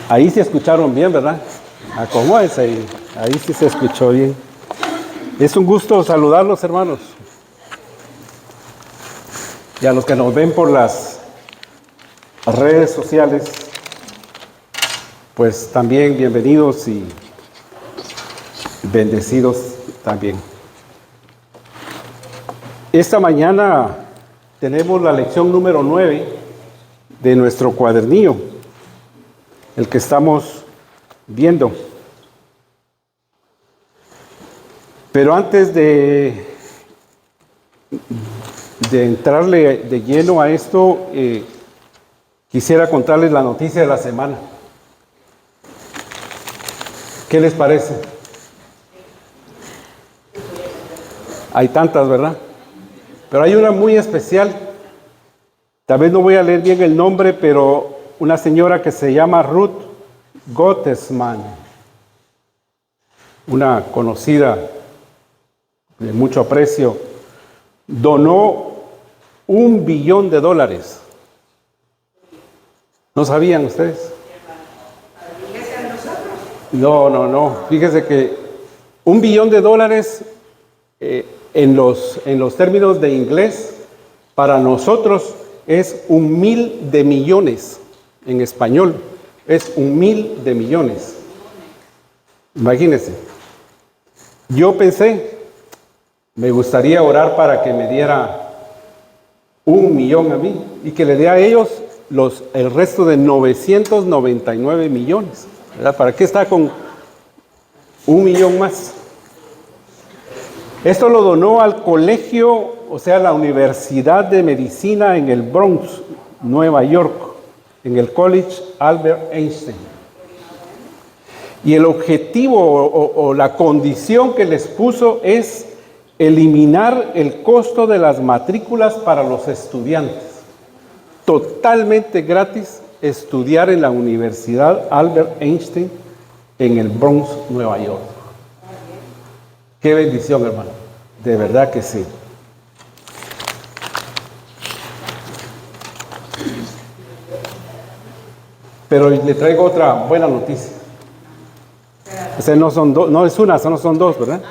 Ahí se escucharon bien, ¿verdad? Acomódense ahí. Ahí sí se escuchó bien. Es un gusto saludarlos, hermanos. Y a los que nos ven por las redes sociales, pues también bienvenidos y bendecidos también. Esta mañana tenemos la lección número 9 de nuestro cuadernillo, el que estamos viendo. Pero antes de entrarle de lleno a esto, quisiera contarles la noticia de la semana. ¿Qué les parece? Hay tantas, ¿verdad? Pero hay una muy especial. Tal vez no voy a leer bien el nombre, pero una señora que se llama Ruth Gottesman, una conocida de mucho aprecio, donó $1 billón. ¿No sabían ustedes? No. Fíjese que $1 billón en los términos de inglés, para nosotros es 1,000 de millones. En español es 1,000 de millones. Imagínense. Yo pensé, me gustaría orar para que me diera 1 millón a mí y que le dé a ellos el resto de 999 millones. ¿Verdad? ¿Para qué está con 1 millón más? Esto lo donó al colegio, o sea, la Universidad de Medicina en el Bronx, Nueva York, en el College Albert Einstein. Y el objetivo o la condición que les puso es eliminar el costo de las matrículas para los estudiantes. Totalmente gratis estudiar en la Universidad Albert Einstein en el Bronx, Nueva York. Qué bendición, hermano. De verdad que sí. Pero le traigo otra buena noticia. O sea, no son dos, no es una, no son dos, ¿verdad?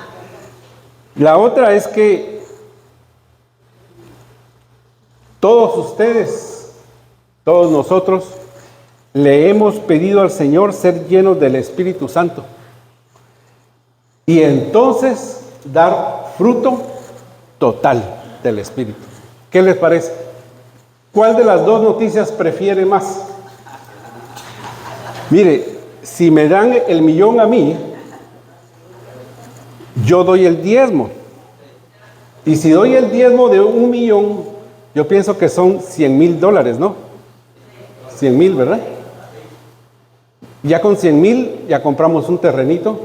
La otra es que todos ustedes, todos nosotros, le hemos pedido al Señor ser llenos del Espíritu Santo. Y entonces dar fruto total del Espíritu. ¿Qué les parece? ¿Cuál de las dos noticias prefiere más? Mire, si me dan el millón a mí, yo doy el diezmo. Y si doy el diezmo de 1 millón, yo pienso que son $100,000, ¿no? 100,000, ¿verdad? Ya con 100,000 ya compramos un terrenito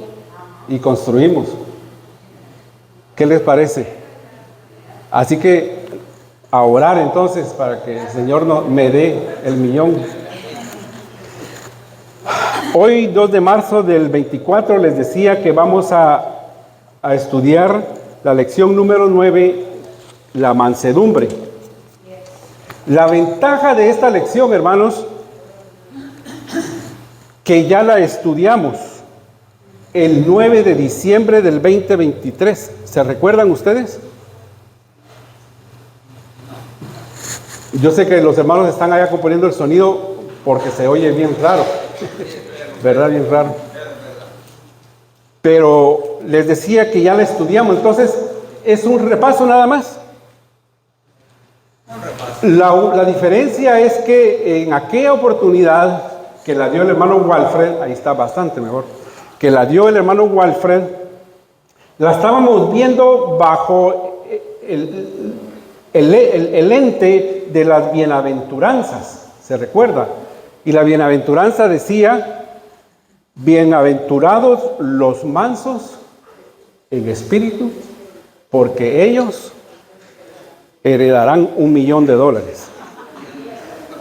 y construimos. ¿Qué les parece? Así que a orar entonces para que el Señor me dé el millón. Hoy, 2 de marzo del 24, les decía que vamos a estudiar la lección número 9, la mansedumbre. La ventaja de esta lección, hermanos, que ya la estudiamos el 9 de diciembre del 2023. ¿Se recuerdan ustedes? Yo sé que los hermanos están allá componiendo el sonido porque se oye bien raro. ¿Verdad? Bien raro. Pero les decía que ya la estudiamos. Entonces, es un repaso nada más. La diferencia es que en aquella oportunidad que la dio el hermano Walfred, ahí está bastante mejor, que la dio el hermano Walfred, la estábamos viendo bajo el ente de las bienaventuranzas, ¿se recuerda? Y la bienaventuranza decía, bienaventurados los mansos en espíritu, porque ellos heredarán $1 millón.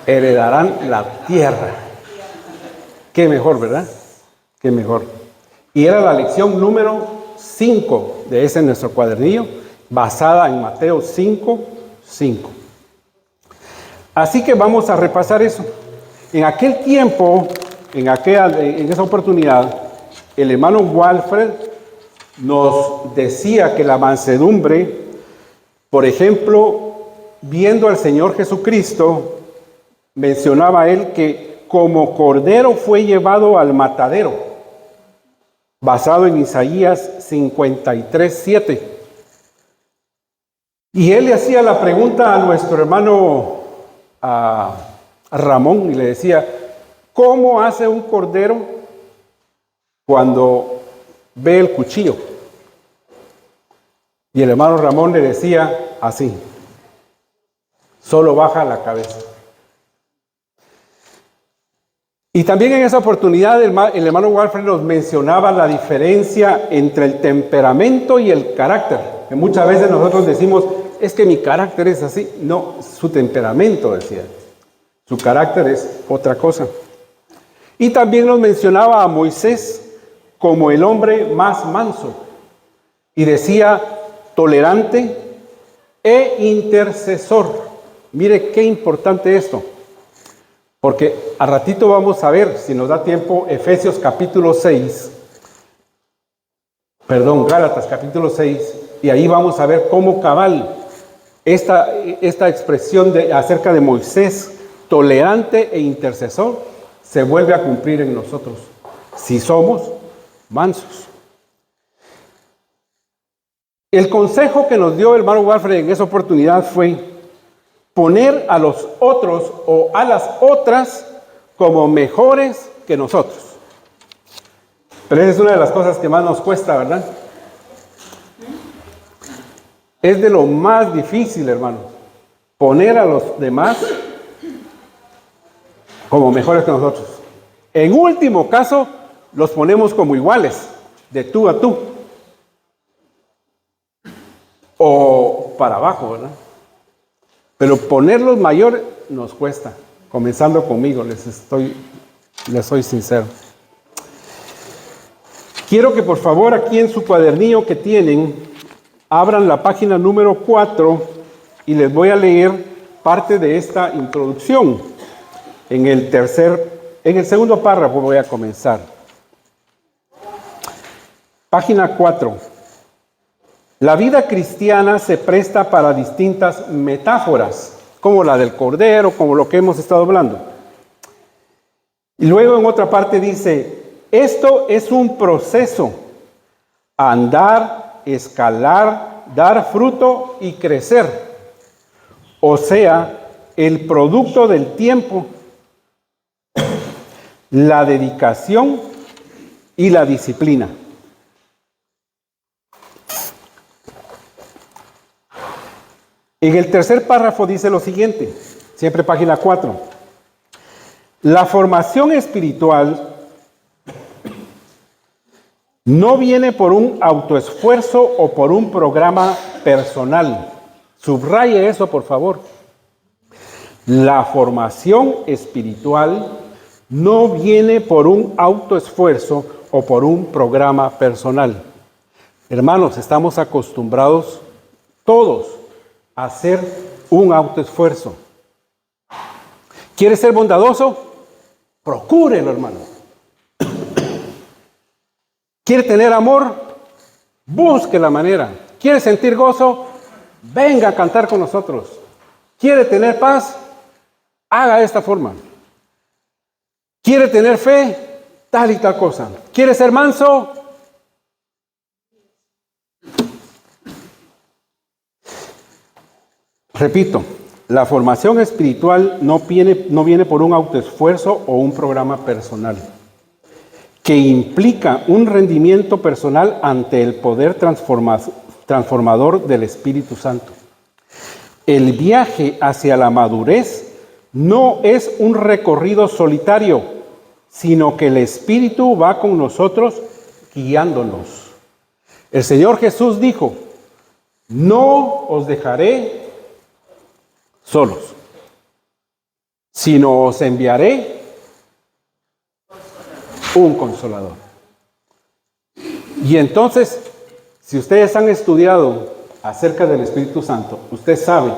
Heredarán la tierra. Qué mejor, ¿verdad? Qué mejor. Y era la lección número 5 de ese nuestro cuadernillo, basada en Mateo 5:5. Así que vamos a repasar eso. En aquel tiempo en esa oportunidad, el hermano Walfred nos decía que la mansedumbre, por ejemplo, viendo al Señor Jesucristo, mencionaba él que como cordero fue llevado al matadero, basado en Isaías 53:7. Y él le hacía la pregunta a nuestro hermano Ramón y le decía, ¿cómo hace un cordero cuando ve el cuchillo? Y el hermano Ramón le decía así, solo baja la cabeza. Y también en esa oportunidad el hermano Walfred nos mencionaba la diferencia entre el temperamento y el carácter. Que muchas veces nosotros decimos, es que mi carácter es así. No, su temperamento, decía. Su carácter es otra cosa. Y también nos mencionaba a Moisés como el hombre más manso. Y decía, tolerante e intercesor. Mire qué importante esto. Porque a ratito vamos a ver, si nos da tiempo, Gálatas capítulo 6, y ahí vamos a ver cómo cabal esta expresión acerca de Moisés, tolerante e intercesor, se vuelve a cumplir en nosotros, si somos mansos. El consejo que nos dio el hermano Walfred en esa oportunidad fue poner a los otros o a las otras como mejores que nosotros. Pero esa es una de las cosas que más nos cuesta, ¿verdad? Es de lo más difícil, hermano, poner a los demás como mejores que nosotros. En último caso, los ponemos como iguales, de tú a tú. O para abajo, ¿verdad? Pero ponerlos mayores nos cuesta, comenzando conmigo, les soy sincero. Quiero que por favor aquí en su cuadernillo que tienen, abran la página número 4 y les voy a leer parte de esta introducción. En el segundo párrafo voy a comenzar. Página 4. La vida cristiana se presta para distintas metáforas, como la del cordero, como lo que hemos estado hablando. Y luego en otra parte dice, esto es un proceso, andar, escalar, dar fruto y crecer. O sea, el producto del tiempo, la dedicación y la disciplina. En el tercer párrafo dice lo siguiente, siempre página 4. La formación espiritual no viene por un autoesfuerzo o por un programa personal. Subraye eso, por favor. La formación espiritual no viene por un autoesfuerzo o por un programa personal. Hermanos, estamos acostumbrados todos a hacer un autoesfuerzo. ¿Quiere ser bondadoso? Procúrelo, hermano. ¿Quiere tener amor? Busque la manera. ¿Quiere sentir gozo? Venga a cantar con nosotros. ¿Quiere tener paz? Haga de esta forma. ¿Quiere tener fe? Tal y tal cosa. ¿Quiere ser manso? Repito, la formación espiritual no viene por un autoesfuerzo o un programa personal, que implica un rendimiento personal ante el poder transformador del Espíritu Santo. El viaje hacia la madurez no es un recorrido solitario, sino que el Espíritu va con nosotros guiándonos. El Señor Jesús dijo, no os dejaré solos, sino os enviaré un consolador. Y entonces, si ustedes han estudiado acerca del Espíritu Santo, usted sabe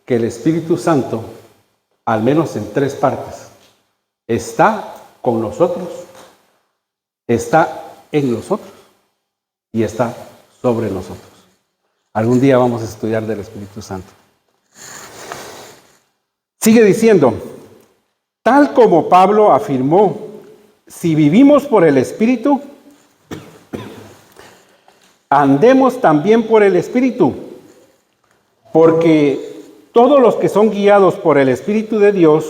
que el Espíritu Santo, al menos en 3 partes, está, con nosotros, está en nosotros y está sobre nosotros. Algún día vamos a estudiar del Espíritu Santo. Sigue diciendo, tal como Pablo afirmó, si vivimos por el Espíritu, andemos también por el Espíritu, porque todos los que son guiados por el Espíritu de Dios,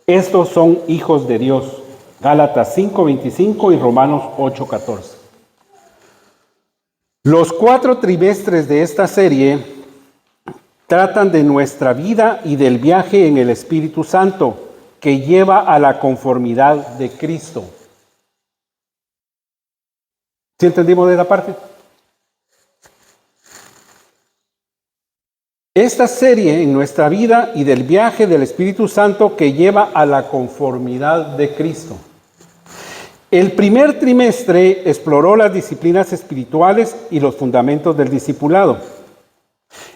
estos son hijos de Dios. Gálatas 5:25 y Romanos 8:14. Los 4 trimestres de esta serie tratan de nuestra vida y del viaje en el Espíritu Santo que lleva a la conformidad de Cristo. ¿Sí entendimos de esa parte? Esta serie en nuestra vida y del viaje del Espíritu Santo que lleva a la conformidad de Cristo. El primer trimestre exploró las disciplinas espirituales y los fundamentos del discipulado.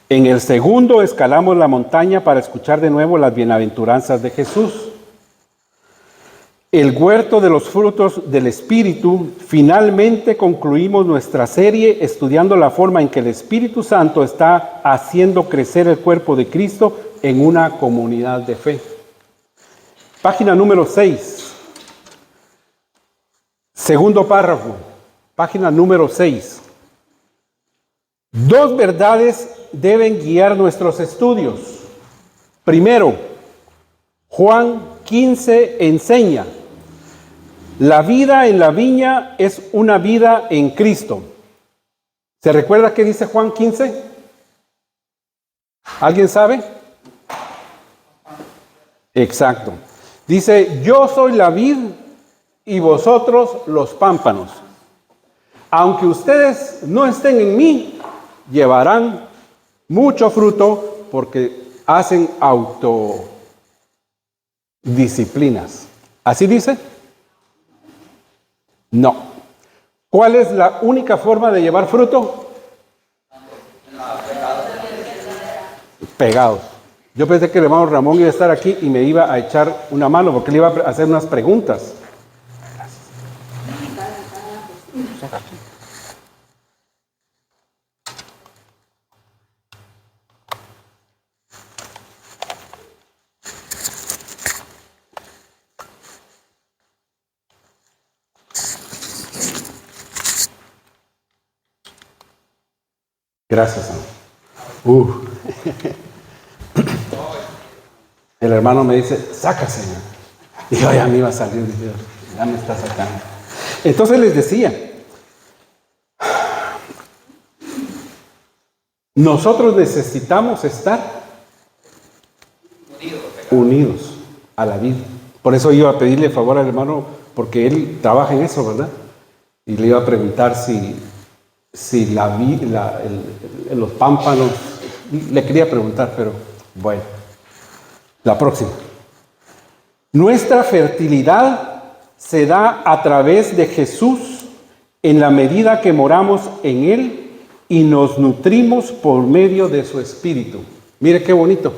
En el segundo escalamos la montaña para escuchar de nuevo las bienaventuranzas de Jesús. El huerto de los frutos del Espíritu. Finalmente concluimos nuestra serie estudiando la forma en que el Espíritu Santo está haciendo crecer el cuerpo de Cristo en una comunidad de fe. Página número 6. Segundo párrafo, página número 6. 2 verdades deben guiar nuestros estudios. Primero, Juan 15 enseña, la vida en la viña es una vida en Cristo. ¿Se recuerda qué dice Juan 15? ¿Alguien sabe? Exacto. Dice, yo soy la vid y vosotros los pámpanos. Aunque ustedes no estén en mí, llevarán mucho fruto porque hacen autodisciplinas. ¿Así dice? No. ¿Cuál es la única forma de llevar fruto? Pegados. Yo pensé que el hermano Ramón iba a estar aquí y me iba a echar una mano porque le iba a hacer unas preguntas. Gracias, Señor. El hermano me dice, saca, Señor. Y yo ya me iba a salir, Dios, ya me está sacando. Entonces les decía, nosotros necesitamos estar unidos a la vida. Por eso iba a pedirle favor al hermano, porque él trabaja en eso, ¿verdad? Y le iba a preguntar si los pámpanos, le quería preguntar, pero bueno, la próxima. Nuestra fertilidad se da a través de Jesús en la medida que moramos en Él y nos nutrimos por medio de su Espíritu. Mire qué bonito.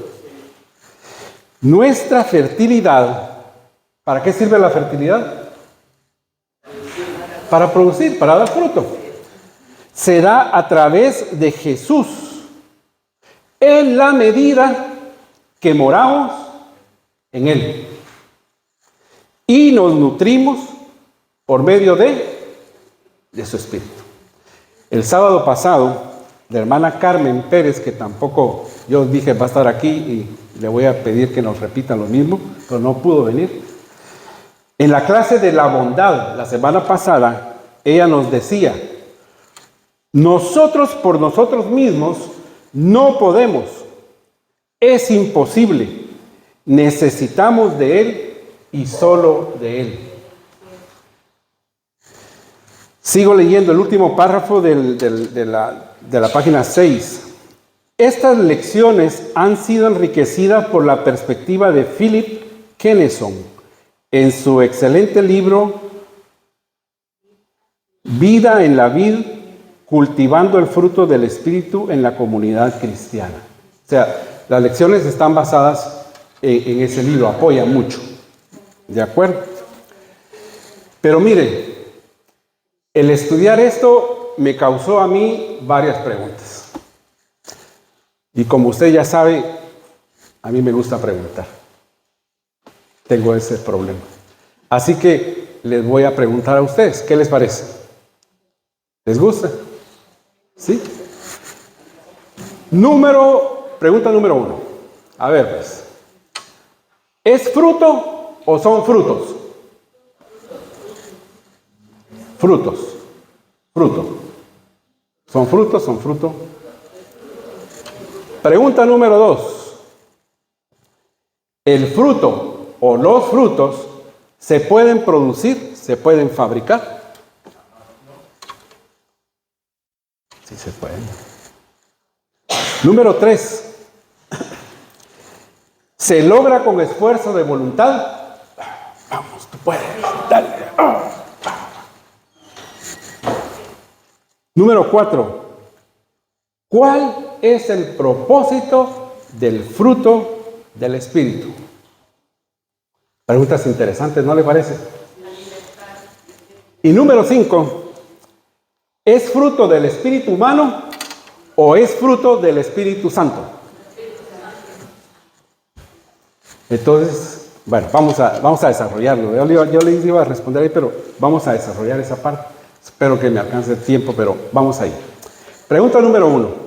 Nuestra fertilidad, ¿para qué sirve la fertilidad? Para producir, para dar fruto. Se da a través de Jesús en la medida que moramos en Él y nos nutrimos por medio de su Espíritu. El sábado pasado, la hermana Carmen Pérez, que tampoco yo dije va a estar aquí y le voy a pedir que nos repita lo mismo, pero no pudo venir. En la clase de la bondad, la semana pasada, ella nos decía, nosotros por nosotros mismos no podemos, es imposible, necesitamos de Él y solo de Él. Sigo leyendo el último párrafo de la página 6. Estas lecciones han sido enriquecidas por la perspectiva de Philip Kenneson en su excelente libro Vida en la vid, cultivando el fruto del Espíritu en la comunidad cristiana. O sea, las lecciones están basadas en ese libro, apoyan mucho. ¿De acuerdo? Pero mire, el estudiar esto me causó a mí varias preguntas. Y como usted ya sabe, a mí me gusta preguntar. Tengo ese problema. Así que les voy a preguntar a ustedes, ¿qué les parece? ¿Les gusta? ¿Sí? Pregunta número 1. A ver, pues. ¿Es fruto o son frutos? Frutos. Fruto. ¿Son frutos? ¿Son fruto? Pregunta número 2. ¿El fruto o los frutos se pueden producir? ¿Se pueden fabricar? Sí se pueden. Número 3. ¿Se logra con esfuerzo de voluntad? Vamos, tú puedes, dale. Número 4. ¿Cuál es el propósito del fruto del Espíritu? Preguntas interesantes, ¿no le parece? Y número 5. ¿Es fruto del Espíritu humano o es fruto del Espíritu Santo? Entonces, bueno, vamos a desarrollarlo. Yo les iba a responder ahí, pero vamos a desarrollar esa parte. Espero que me alcance el tiempo, pero vamos ahí. Pregunta número 1.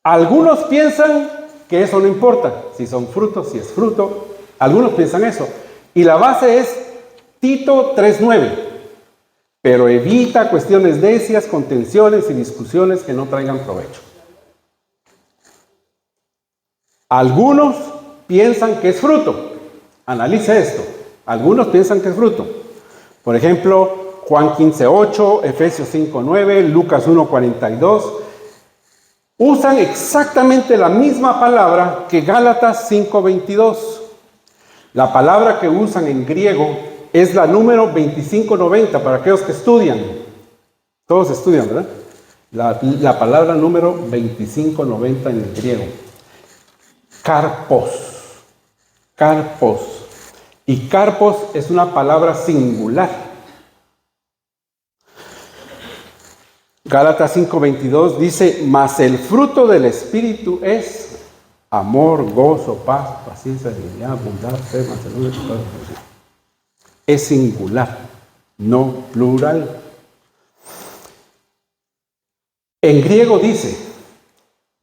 Algunos piensan que eso no importa, si son frutos, si es fruto. Algunos piensan eso. Y la base es Tito 3:9. Pero evita cuestiones necias, contenciones y discusiones que no traigan provecho. Algunos piensan que es fruto. Analice esto. Algunos piensan que es fruto. Por ejemplo, Juan 15:8, Efesios 5:9, Lucas 1:42. Usan exactamente la misma palabra que Gálatas 5:22. La palabra que usan en griego es la número 2590 para aquellos que estudian. Todos estudian, ¿verdad? La palabra número 2590 en el griego. Carpos. Carpos. Y carpos es una palabra singular. Gálatas 5:22 dice, mas el fruto del Espíritu es amor, gozo, paz, paciencia, dignidad, bondad, fe, mansedumbre, es singular, no plural. En griego dice,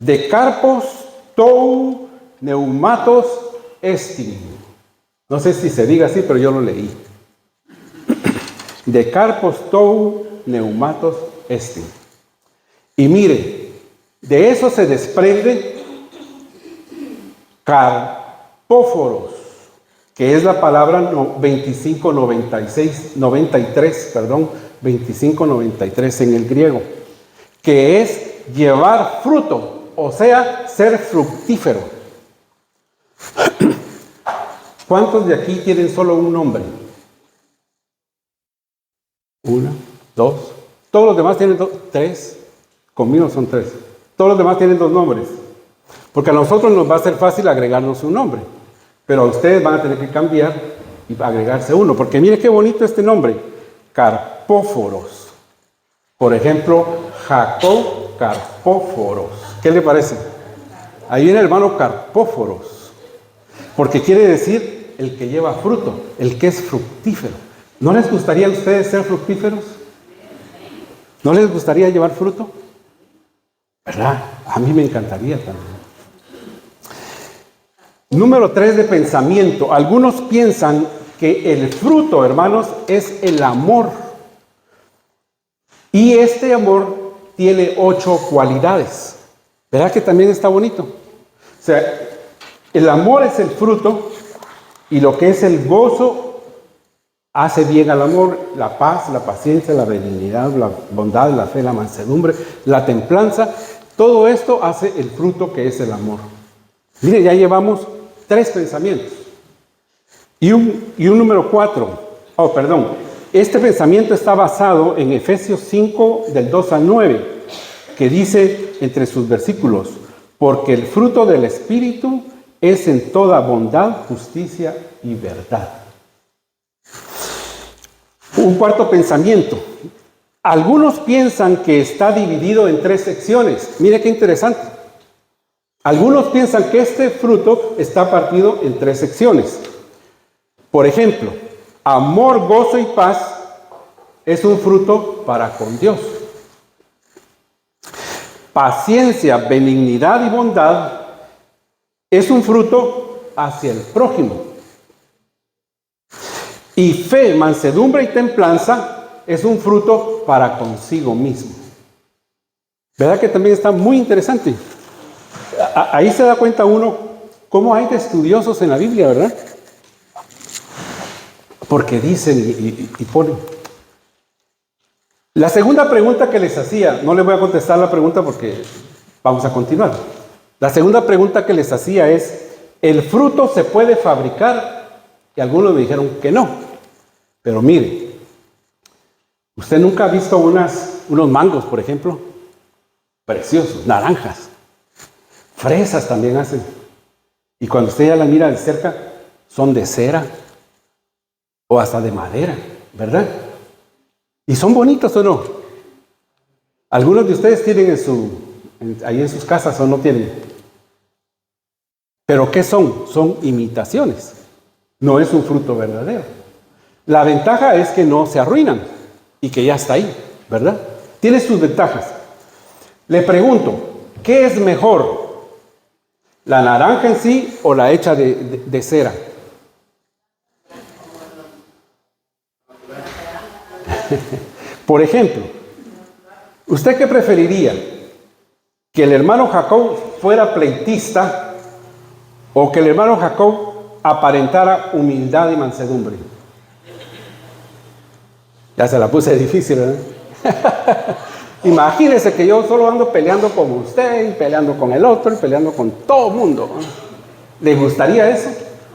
de carpos tou neumatos estin. No sé si se diga así, pero yo lo leí. De carpos tou neumatos estin. Y mire, de eso se desprende carpóforos, que es la palabra 2593 en el griego, que es llevar fruto, o sea, ser fructífero. ¿Cuántos de aquí tienen solo un nombre? 1, 2. Todos los demás tienen 3. Conmigo son 3. Todos los demás tienen 2 nombres. Porque a nosotros nos va a ser fácil agregarnos un nombre. Pero a ustedes van a tener que cambiar y agregarse uno. Porque mire qué bonito este nombre. Carpóforos. Por ejemplo, Jacob Carpóforos. ¿Qué le parece? Ahí viene el hermano Carpóforos. Porque quiere decir el que lleva fruto, el que es fructífero. ¿No les gustaría a ustedes ser fructíferos? ¿No les gustaría llevar fruto? ¿Verdad? A mí me encantaría también. Número 3 de pensamiento. Algunos piensan que el fruto, hermanos, es el amor. Y este amor tiene 8 cualidades. ¿Verdad que también está bonito? O sea, el amor es el fruto y lo que es el gozo hace bien al amor, la paz, la paciencia, la benignidad, la bondad, la fe, la mansedumbre, la templanza. Todo esto hace el fruto que es el amor. Mire, ya llevamos 3 pensamientos. Y un número 4. Este pensamiento está basado en Efesios 5, del 2 al 9, que dice entre sus versículos, porque el fruto del Espíritu es en toda bondad, justicia y verdad. Un cuarto pensamiento. Algunos piensan que está dividido en 3 secciones. Mire qué interesante. Algunos piensan que este fruto está partido en 3 secciones. Por ejemplo, amor, gozo y paz es un fruto para con Dios. Paciencia, benignidad y bondad es un fruto hacia el prójimo. Y fe, mansedumbre y templanza es un fruto para consigo mismo. ¿Verdad que también está muy interesante? Ahí se da cuenta uno cómo hay de estudiosos en la Biblia, ¿verdad? Porque dicen y ponen. La segunda pregunta que les hacía, no les voy a contestar la pregunta porque vamos a continuar. La segunda pregunta que les hacía es, ¿el fruto se puede fabricar? Y algunos me dijeron que no. Pero mire, usted nunca ha visto unos mangos, por ejemplo, preciosos, naranjas, fresas también hacen. Y cuando usted ya la mira de cerca, son de cera o hasta de madera, ¿verdad? ¿Y son bonitos o no? Algunos de ustedes tienen ahí en sus casas o no tienen. ¿Pero qué son? Son imitaciones. No es un fruto verdadero. La ventaja es que no se arruinan y que ya está ahí, ¿verdad? Tiene sus ventajas. Le pregunto, ¿qué es mejor? ¿La naranja en sí o la hecha de cera? Por ejemplo, ¿usted qué preferiría? ¿Que el hermano Jacob fuera pleitista o que el hermano Jacob aparentara humildad y mansedumbre? Ya se la puse difícil, ¿verdad? Imagínese que yo solo ando peleando con usted, y peleando con el otro, y peleando con todo el mundo. ¿Le gustaría eso?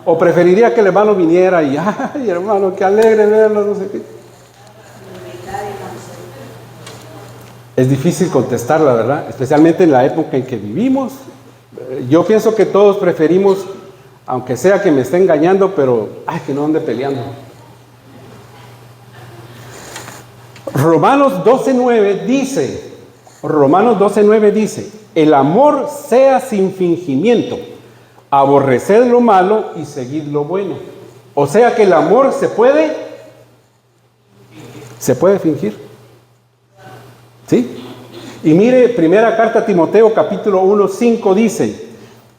¿O preferiría que el hermano viniera y, ay, hermano, qué alegre verlo, no sé qué? Es difícil contestar, la verdad, especialmente en la época en que vivimos. Yo pienso que todos preferimos, aunque sea que me esté engañando, pero, ay, que no ande peleando. Romanos 12:9 dice, el amor sea sin fingimiento, aborreced lo malo y seguid lo bueno. O sea que el amor se puede fingir. ¿Sí? Y mire, primera carta a Timoteo, capítulo 1:5 dice,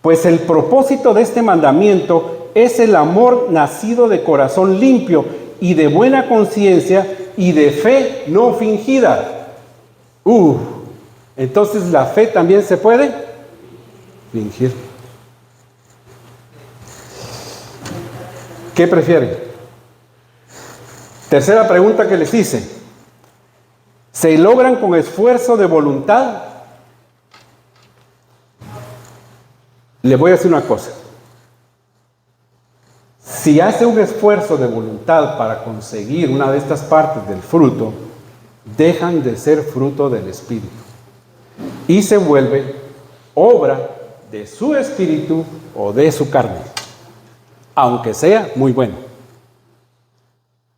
pues el propósito de este mandamiento es el amor nacido de corazón limpio y de buena conciencia y de fe no fingida. Entonces la fe también se puede fingir. ¿Qué prefieren? Tercera pregunta que les hice. ¿Se logran con esfuerzo de voluntad? Le voy a decir una cosa. Si hace un esfuerzo de voluntad para conseguir una de estas partes del fruto, dejan de ser fruto del Espíritu y se vuelve obra de su espíritu o de su carne, aunque sea muy bueno.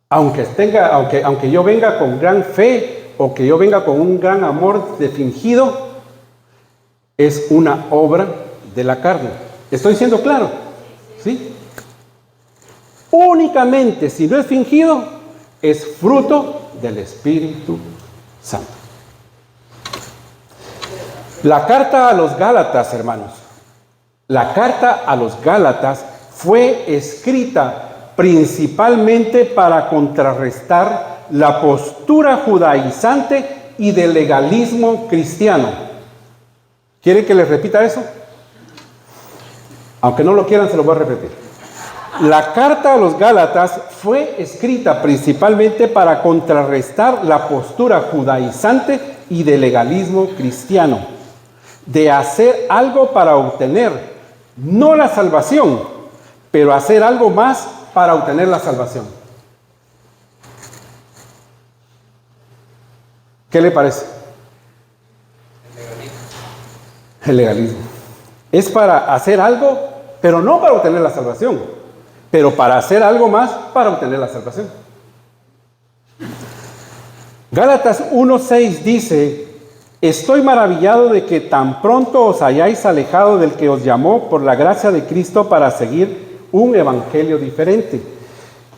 Aunque yo venga con gran fe o que yo venga con un gran amor de fingido, es una obra de la carne. ¿Estoy siendo claro? ¿Sí? Únicamente si no es fingido, es fruto del Espíritu Santo. La carta a los Gálatas, hermanos, la carta a los Gálatas fue escrita principalmente para contrarrestar la postura judaizante y del legalismo cristiano. ¿Quieren que les repita eso? Aunque no lo quieran, se lo voy a repetir. La carta a los Gálatas fue escrita principalmente para contrarrestar la postura judaizante y del legalismo cristiano, de hacer algo para obtener, no la salvación, pero hacer algo más para obtener la salvación. ¿Qué le parece? El legalismo. Es para hacer algo, pero no para obtener la salvación, pero para hacer algo más para obtener la salvación. Gálatas 1:6 dice: estoy maravillado de que tan pronto os hayáis alejado del que os llamó por la gracia de Cristo para seguir un evangelio diferente.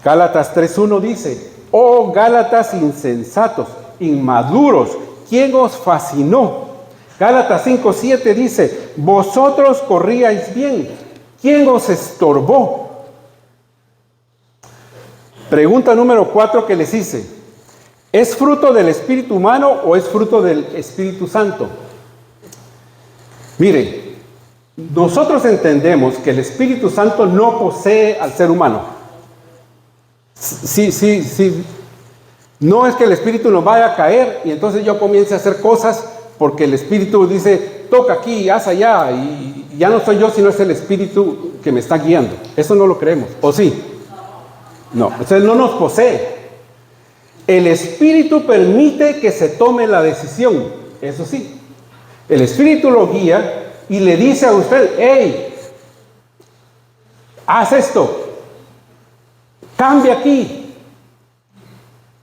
Gálatas 3:1 dice: oh Gálatas insensatos, inmaduros, ¿quién os fascinó? Gálatas 5:7 dice: vosotros corríais bien, ¿quién os estorbó? Pregunta número 4 que les hice: ¿es fruto del espíritu humano o es fruto del Espíritu Santo? Mire, nosotros entendemos que el Espíritu Santo no posee al ser humano. Sí. No es que el Espíritu nos vaya a caer y entonces yo comience a hacer cosas porque el Espíritu dice, toca aquí, haz allá, y ya no soy yo, sino es el Espíritu que me está guiando. Eso no lo creemos, ¿o sí? No, entonces no nos posee. El Espíritu permite que se tome la decisión, eso sí. El Espíritu lo guía y le dice a usted, hey, haz esto, cambia aquí.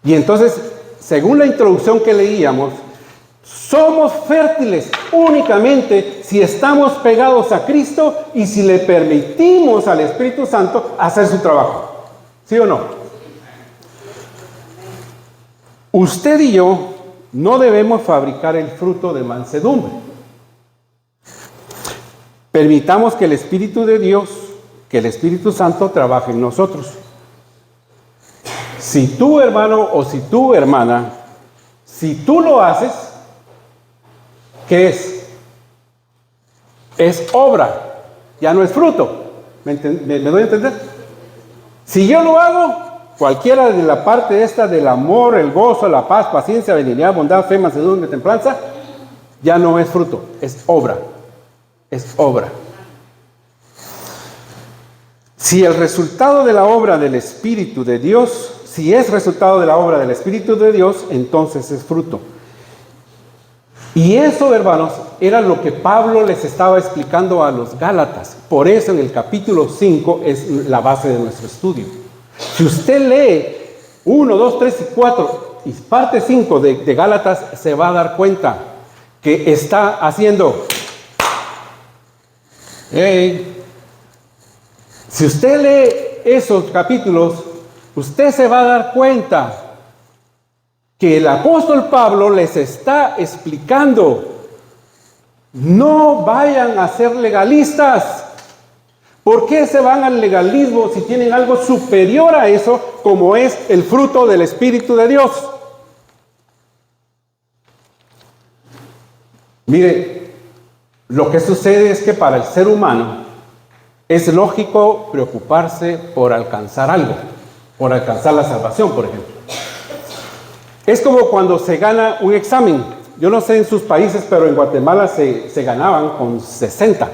Y entonces, según la introducción que leíamos, somos fértiles únicamente si estamos pegados a Cristo y si le permitimos al Espíritu Santo hacer su trabajo. ¿Sí o no? Usted y yo no debemos fabricar el fruto de mansedumbre. Permitamos que el Espíritu de Dios, que el Espíritu Santo trabaje en nosotros. Si tú, hermano, o si tú, hermana, si tú lo haces, ¿qué es? Es obra, ya no es fruto. ¿Me doy a entender? Si yo lo hago, cualquiera de la parte esta del amor, el gozo, la paz, paciencia, benignidad, bondad, fe, mansedumbre, templanza, ya no es fruto, es obra. Es obra. Si el resultado de la obra del Espíritu de Dios, si es resultado de la obra del Espíritu de Dios, entonces es fruto. Y eso, hermanos, era lo que Pablo les estaba explicando a los Gálatas. Por eso en el capítulo 5 es la base de nuestro estudio. Si usted lee 1, 2, 3 y 4 y parte 5 de Gálatas, se va a dar cuenta que está haciendo... Si usted lee esos capítulos, usted se va a dar cuenta que el apóstol Pablo les está explicando: no vayan a ser legalistas. ¿Por qué se van al legalismo si tienen algo superior a eso, como es el fruto del Espíritu de Dios? Mire, lo que sucede es que para el ser humano es lógico preocuparse por alcanzar algo, por alcanzar la salvación, por ejemplo. Es como cuando se gana un examen. Yo no sé en sus países, pero en Guatemala se ganaban con 60,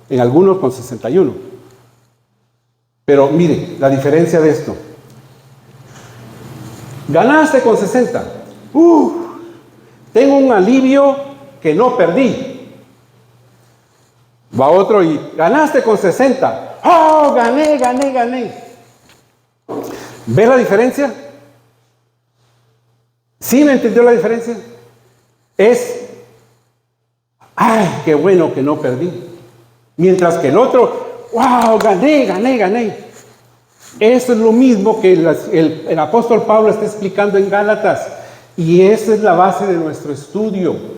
en algunos con 61. Pero mire, la diferencia de esto. Ganaste con 60. Tengo un alivio que no perdí. Va otro y ganaste con 60. ¡Oh, gané! ¿Ve la diferencia? ¿Sí me entendió la diferencia? Es, ¡ay, qué bueno que no perdí! Mientras que el otro, ¡wow, gané! Eso es lo mismo que el apóstol Pablo está explicando en Gálatas. Y esa es la base de nuestro estudio.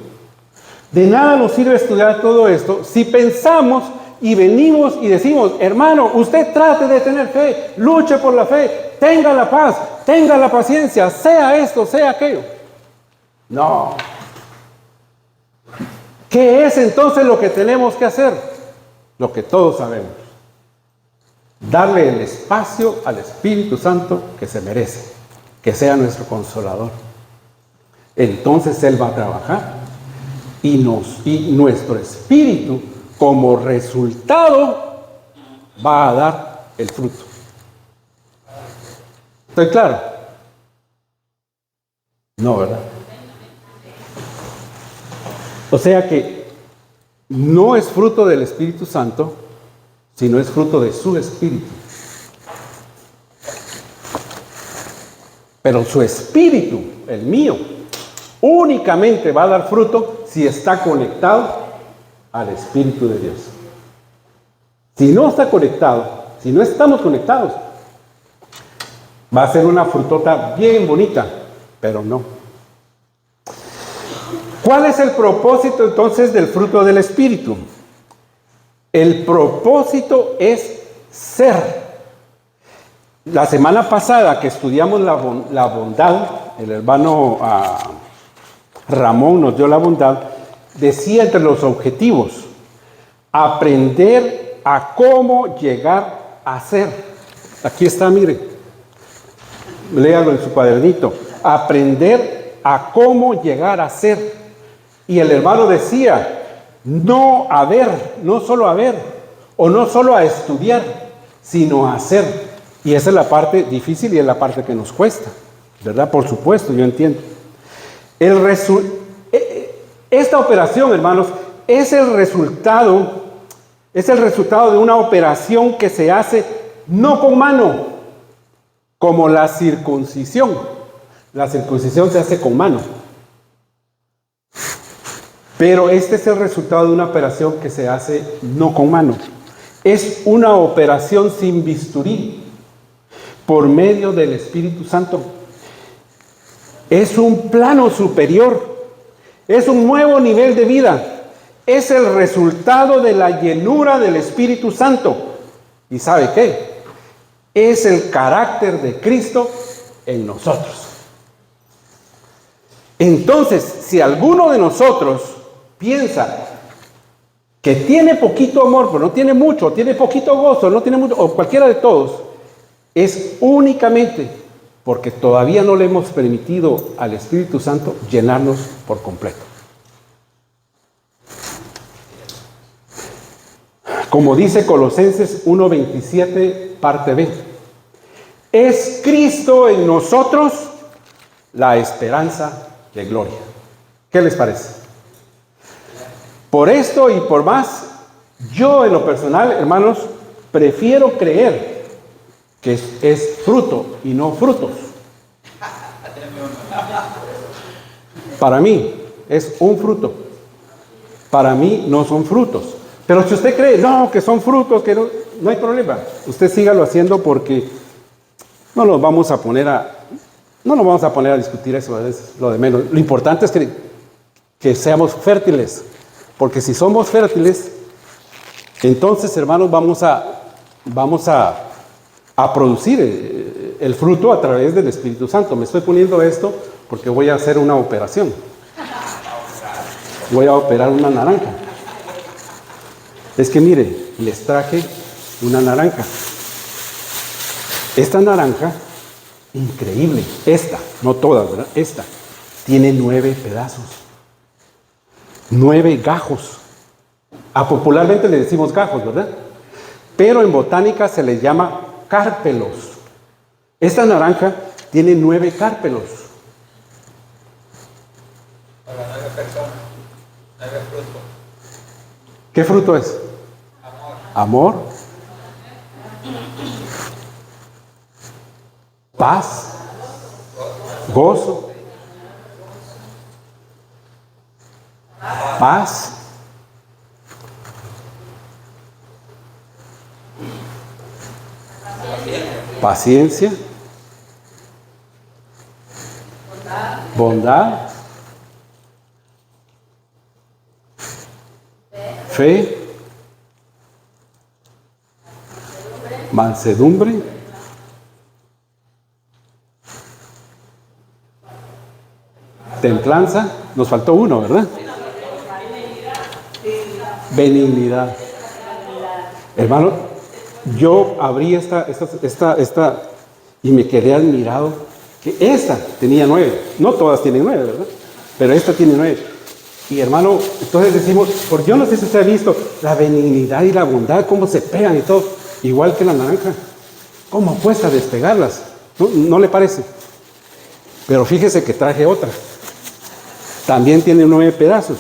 De nada nos sirve estudiar todo esto si pensamos y venimos y decimos: hermano, usted trate de tener fe, luche por la fe, tenga la paz, tenga la paciencia, sea esto, sea aquello. No. ¿Qué es entonces lo que tenemos que hacer? Lo que todos sabemos: darle el espacio al Espíritu Santo que se merece, que sea nuestro consolador. Entonces Él va a trabajar y nuestro espíritu, como resultado, va a dar el fruto. ¿Estoy claro? No, ¿verdad? O sea que no es fruto del Espíritu Santo, sino es fruto de su espíritu. Pero su espíritu, el mío, únicamente va a dar fruto si está conectado al Espíritu de Dios. Si no está conectado, si no estamos conectados, va a ser una frutota bien bonita, pero no. ¿Cuál es el propósito entonces del fruto del Espíritu? El propósito es ser. La semana pasada que estudiamos la bondad, el hermano Ramón nos dio la bondad, decía entre los objetivos, aprender a cómo llegar a ser. Aquí está, mire, léalo en su cuadernito, aprender a cómo llegar a ser. Y el hermano decía, no a ver, no solo a ver, o no solo a estudiar, sino a hacer. Y esa es la parte difícil y es la parte que nos cuesta, ¿verdad? Por supuesto, yo entiendo. Esta operación, hermanos, es el resultado de una operación que se hace no con mano, como la circuncisión. La circuncisión se hace con mano. Pero este es el resultado de una operación que se hace no con mano. Es una operación sin bisturí, por medio del Espíritu Santo. Es un plano superior, es un nuevo nivel de vida, es el resultado de la llenura del Espíritu Santo. ¿Y sabe qué? Es el carácter de Cristo en nosotros. Entonces, si alguno de nosotros piensa que tiene poquito amor, pero no tiene mucho, tiene poquito gozo, no tiene mucho, o cualquiera de todos, es únicamente porque todavía no le hemos permitido al Espíritu Santo llenarnos por completo. Como dice Colosenses 1:27, parte B, es Cristo en nosotros la esperanza de gloria. ¿Qué les parece? Por esto y por más, yo en lo personal, hermanos, prefiero creer que es fruto y no frutos. Para mí es un fruto. Para mí no son frutos. Pero si usted cree, no, que son frutos, que no hay problema. Usted sígalo haciendo porque no nos vamos a poner a discutir eso, es lo de menos. Lo importante es que seamos fértiles. Porque si somos fértiles, entonces, hermanos, vamos a producir el fruto a través del Espíritu Santo. Me estoy poniendo esto porque voy a hacer una operación. Voy a operar una naranja. Es que mire, les traje una naranja. Esta naranja, increíble, esta, no todas, ¿verdad? Esta, tiene 9 pedazos. 9 gajos. Popularmente le decimos gajos, ¿verdad? Pero en botánica se les llama cárpelos. Esta naranja tiene 9 cárpelos. Para 9 personas, 9 frutos. ¿Qué fruto es? Amor. Amor. Paz. Gozo. Paz. Paciencia. Bondad. Fe. Mansedumbre. Templanza. Nos faltó uno, ¿verdad? Benignidad. Hermano, yo abrí esta y me quedé admirado que esta tenía 9. No todas tienen 9, ¿verdad? Pero esta tiene 9. Y hermano, entonces decimos, porque yo no sé si usted ha visto la benignidad y la bondad, cómo se pegan y todo, igual que la naranja. ¿Cómo cuesta despegarlas? ¿No le parece? Pero fíjese que traje otra. También tiene 9 pedazos.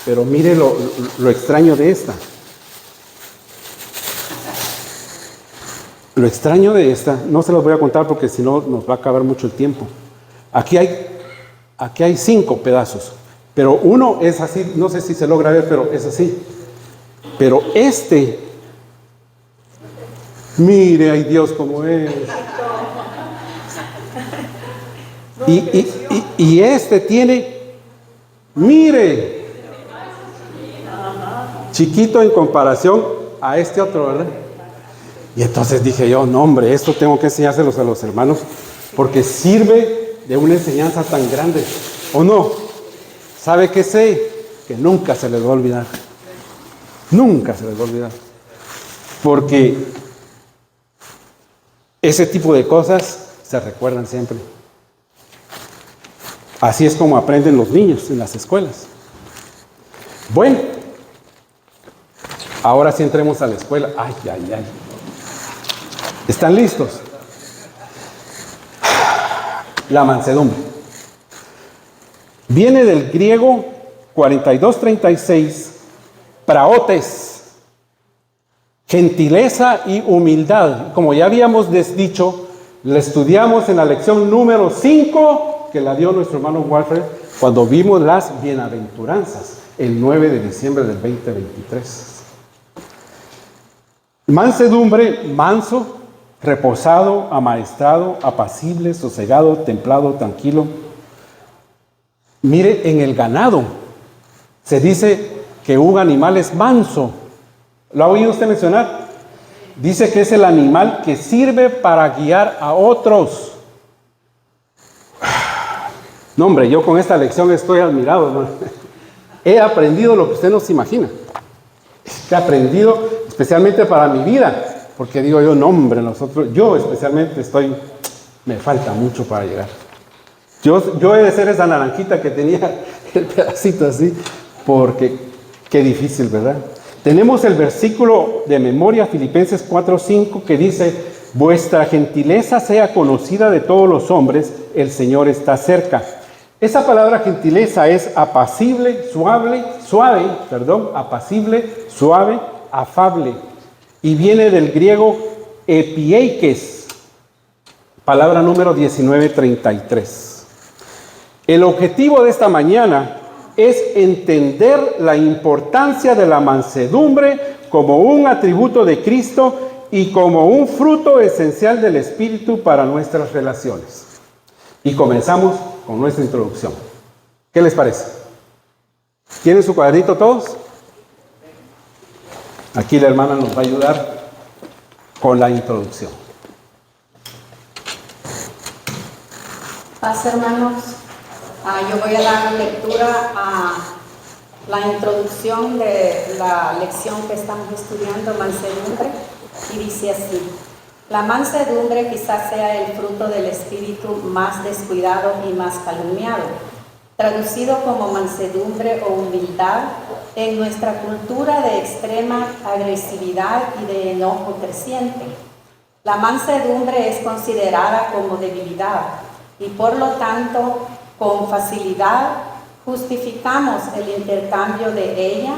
Pero mire lo extraño de esta. Lo extraño de esta, no se los voy a contar porque si no nos va a acabar mucho el tiempo. Aquí aquí hay 5 pedazos, pero uno es así, no sé si se logra ver, pero es así. Pero mire, ay Dios, cómo es. Y este tiene, mire, chiquito en comparación a este otro, ¿verdad? Y entonces dije yo, no hombre, esto tengo que enseñárselos a los hermanos, porque sirve de una enseñanza tan grande. ¿O no? ¿Sabe qué sé? Que nunca se les va a olvidar. Nunca se les va a olvidar. Porque ese tipo de cosas se recuerdan siempre. Así es como aprenden los niños en las escuelas. Bueno, ahora sí entremos a la escuela. Ay, ay, ay. ¿Están listos? La mansedumbre. Viene del griego 4236, praotes, gentileza y humildad. Como ya habíamos dicho, la estudiamos en la lección número 5 que la dio nuestro hermano Walter cuando vimos las bienaventuranzas el 9 de diciembre del 2023. Mansedumbre, manso, reposado, amaestrado, apacible, sosegado, templado, tranquilo. Mire, en el ganado se dice que un animal es manso. ¿Lo ha oído usted mencionar? Dice que es el animal que sirve para guiar a otros. No, hombre, yo con esta lección estoy admirado, hermano. He aprendido lo que usted no se imagina. He aprendido especialmente para mi vida, porque digo yo, no, hombre, yo especialmente me falta mucho para llegar. Yo he de ser esa naranjita que tenía el pedacito así, porque qué difícil, ¿verdad? Tenemos el versículo de memoria, Filipenses 4:5, que dice: vuestra gentileza sea conocida de todos los hombres, el Señor está cerca. Esa palabra gentileza es apacible, apacible, suave, afable. Y viene del griego epieikes, palabra número 1933. El objetivo de esta mañana es entender la importancia de la mansedumbre como un atributo de Cristo y como un fruto esencial del Espíritu para nuestras relaciones. Y comenzamos con nuestra introducción. ¿Qué les parece? ¿Tienen su cuadrito todos? Aquí la hermana nos va a ayudar con la introducción. Paz, hermanos. Yo voy a dar lectura a la introducción de la lección que estamos estudiando, mansedumbre, y dice así: la mansedumbre quizás sea el fruto del espíritu más descuidado y más calumniado, traducido como mansedumbre o humildad en nuestra cultura de extrema agresividad y de enojo creciente. La mansedumbre es considerada como debilidad y por lo tanto con facilidad justificamos el intercambio de ella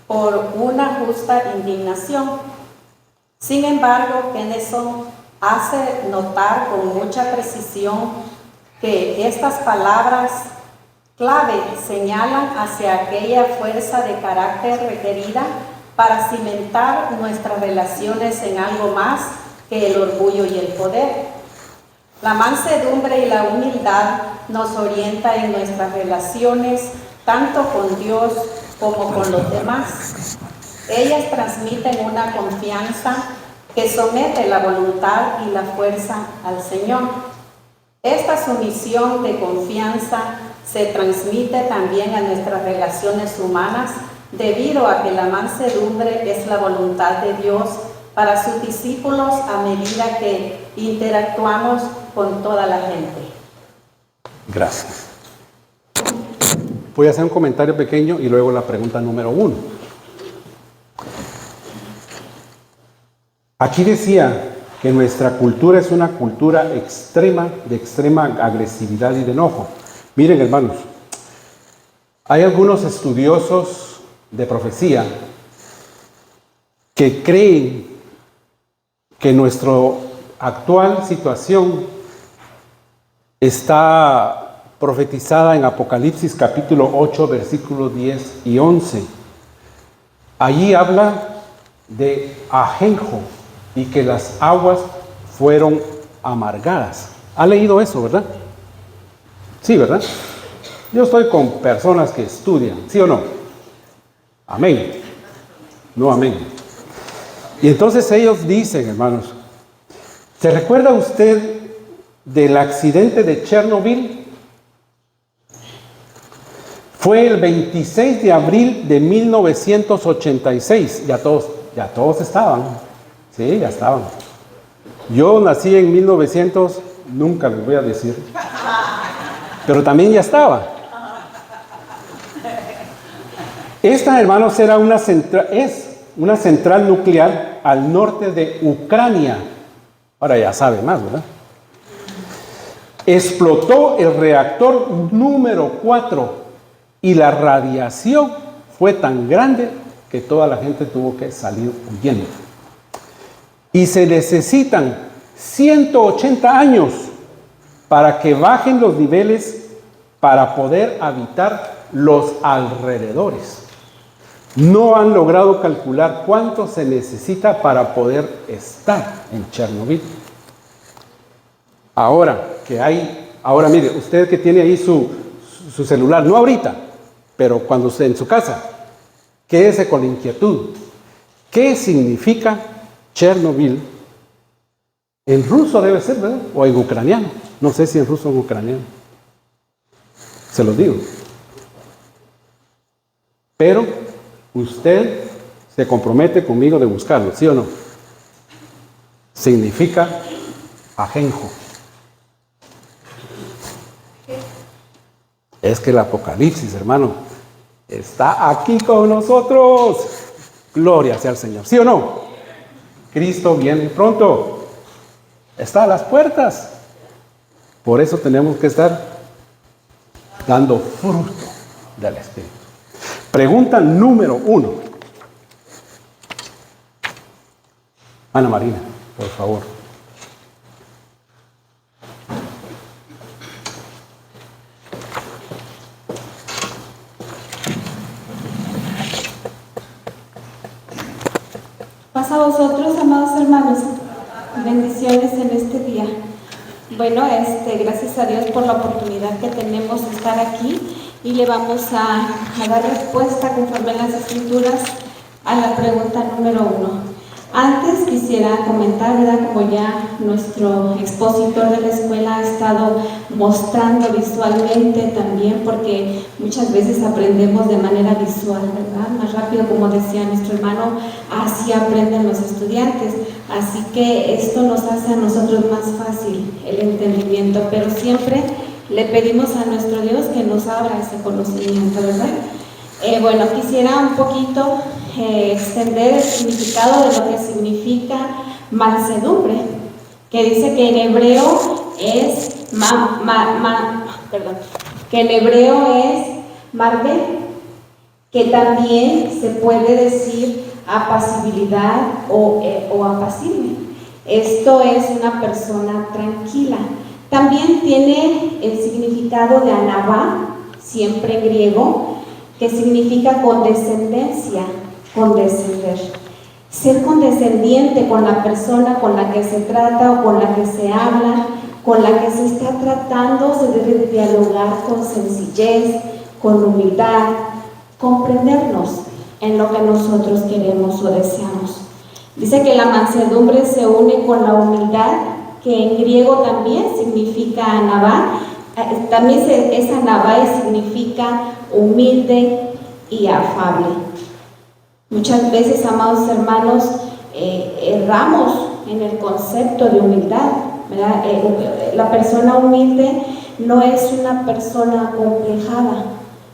por una justa indignación. Sin embargo, Kenneson hace notar con mucha precisión que estas palabras clave señalan hacia aquella fuerza de carácter requerida para cimentar nuestras relaciones en algo más que el orgullo y el poder. La mansedumbre y la humildad nos orienta en nuestras relaciones tanto con Dios como con los demás. Ellas transmiten una confianza que somete la voluntad y la fuerza al Señor. Esta sumisión de confianza se transmite también a nuestras relaciones humanas debido a que la mansedumbre es la voluntad de Dios para sus discípulos a medida que interactuamos con toda la gente. Gracias. Voy a hacer un comentario pequeño y luego la pregunta número 1. Aquí decía que nuestra cultura es una cultura extrema, de extrema agresividad y de enojo. Miren, hermanos, hay algunos estudiosos de profecía que creen que nuestra actual situación está profetizada en Apocalipsis capítulo 8, versículos 10 y 11. Allí habla de ajenjo y que las aguas fueron amargadas. ¿Ha leído eso, verdad? Sí, ¿verdad? Yo estoy con personas que estudian, ¿sí o no? Amén. No, amén. Y entonces ellos dicen, hermanos, ¿se recuerda usted del accidente de Chernobyl? Fue el 26 de abril de 1986. Ya todos estaban. Sí, ya estaban. Yo nací en 1900, nunca les voy a decir. Pero también ya estaba. Esta, hermanos, es una central nuclear al norte de Ucrania. Ahora ya saben más, ¿verdad? Explotó el reactor número 4 y la radiación fue tan grande que toda la gente tuvo que salir huyendo. Y se necesitan 180 años para que bajen los niveles para poder habitar los alrededores. No han logrado calcular cuánto se necesita para poder estar en Chernobyl. Ahora mire, usted que tiene ahí su celular, no ahorita, pero cuando esté en su casa, quédese con la inquietud. ¿Qué significa Chernobyl? En ruso debe ser, ¿verdad? O en ucraniano. No sé si en ruso o en ucraniano. Se los digo. Pero usted se compromete conmigo de buscarlo, ¿sí o no? Significa ajenjo. Es que el Apocalipsis, hermano, está aquí con nosotros. Gloria sea al Señor, ¿sí o no? Cristo viene pronto. Está a las puertas. Por eso tenemos que estar dando fruto del Espíritu. Pregunta número 1. Ana Marina, por favor. Paz a vosotros, amados hermanos. Bendiciones en este día. Bueno, gracias a Dios por la oportunidad que tenemos de estar aquí y le vamos a dar respuesta conforme a las Escrituras a la pregunta número 1. Antes quisiera comentar, ¿verdad? Como ya nuestro expositor de la escuela ha estado mostrando visualmente también, porque muchas veces aprendemos de manera visual, ¿verdad? Más rápido, como decía nuestro hermano, así aprenden los estudiantes. Así que esto nos hace a nosotros más fácil el entendimiento, pero siempre le pedimos a nuestro Dios que nos abra ese conocimiento, ¿verdad? Bueno, quisiera un poquito extender el significado de lo que significa mansedumbre, que dice que en hebreo es marbe, que también se puede decir apacibilidad o apacible. Esto es una persona tranquila. También tiene el significado de anabá, siempre en griego, que significa condescendencia, condescender. Ser condescendiente con la persona con la que se trata o con la que se habla, con la que se está tratando, se debe de dialogar con sencillez, con humildad, comprendernos en lo que nosotros queremos o deseamos. Dice que la mansedumbre se une con la humildad, que en griego también significa anabá. También es anabá y significa humilde y afable. Muchas veces, amados hermanos, erramos en el concepto de humildad, ¿verdad? La persona humilde no es una persona acomplejada,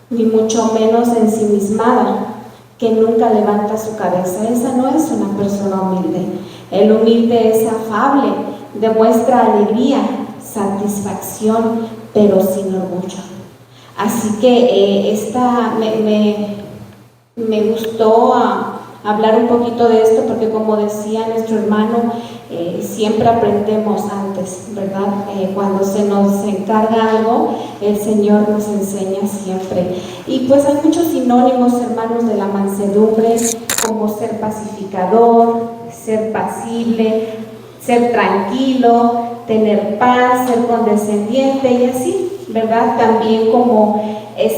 ni mucho menos ensimismada, que nunca levanta su cabeza. Esa no es una persona humilde. El humilde es afable, demuestra alegría, satisfacción, pero sin orgullo. Así que me gustó a hablar un poquito de esto, porque como decía nuestro hermano, siempre aprendemos antes, ¿verdad? Cuando se nos encarga algo, el Señor nos enseña siempre. Y pues hay muchos sinónimos, hermanos, de la mansedumbre, como ser pacificador, ser pasible, ser tranquilo, tener paz, ser condescendiente y así, ¿verdad? También como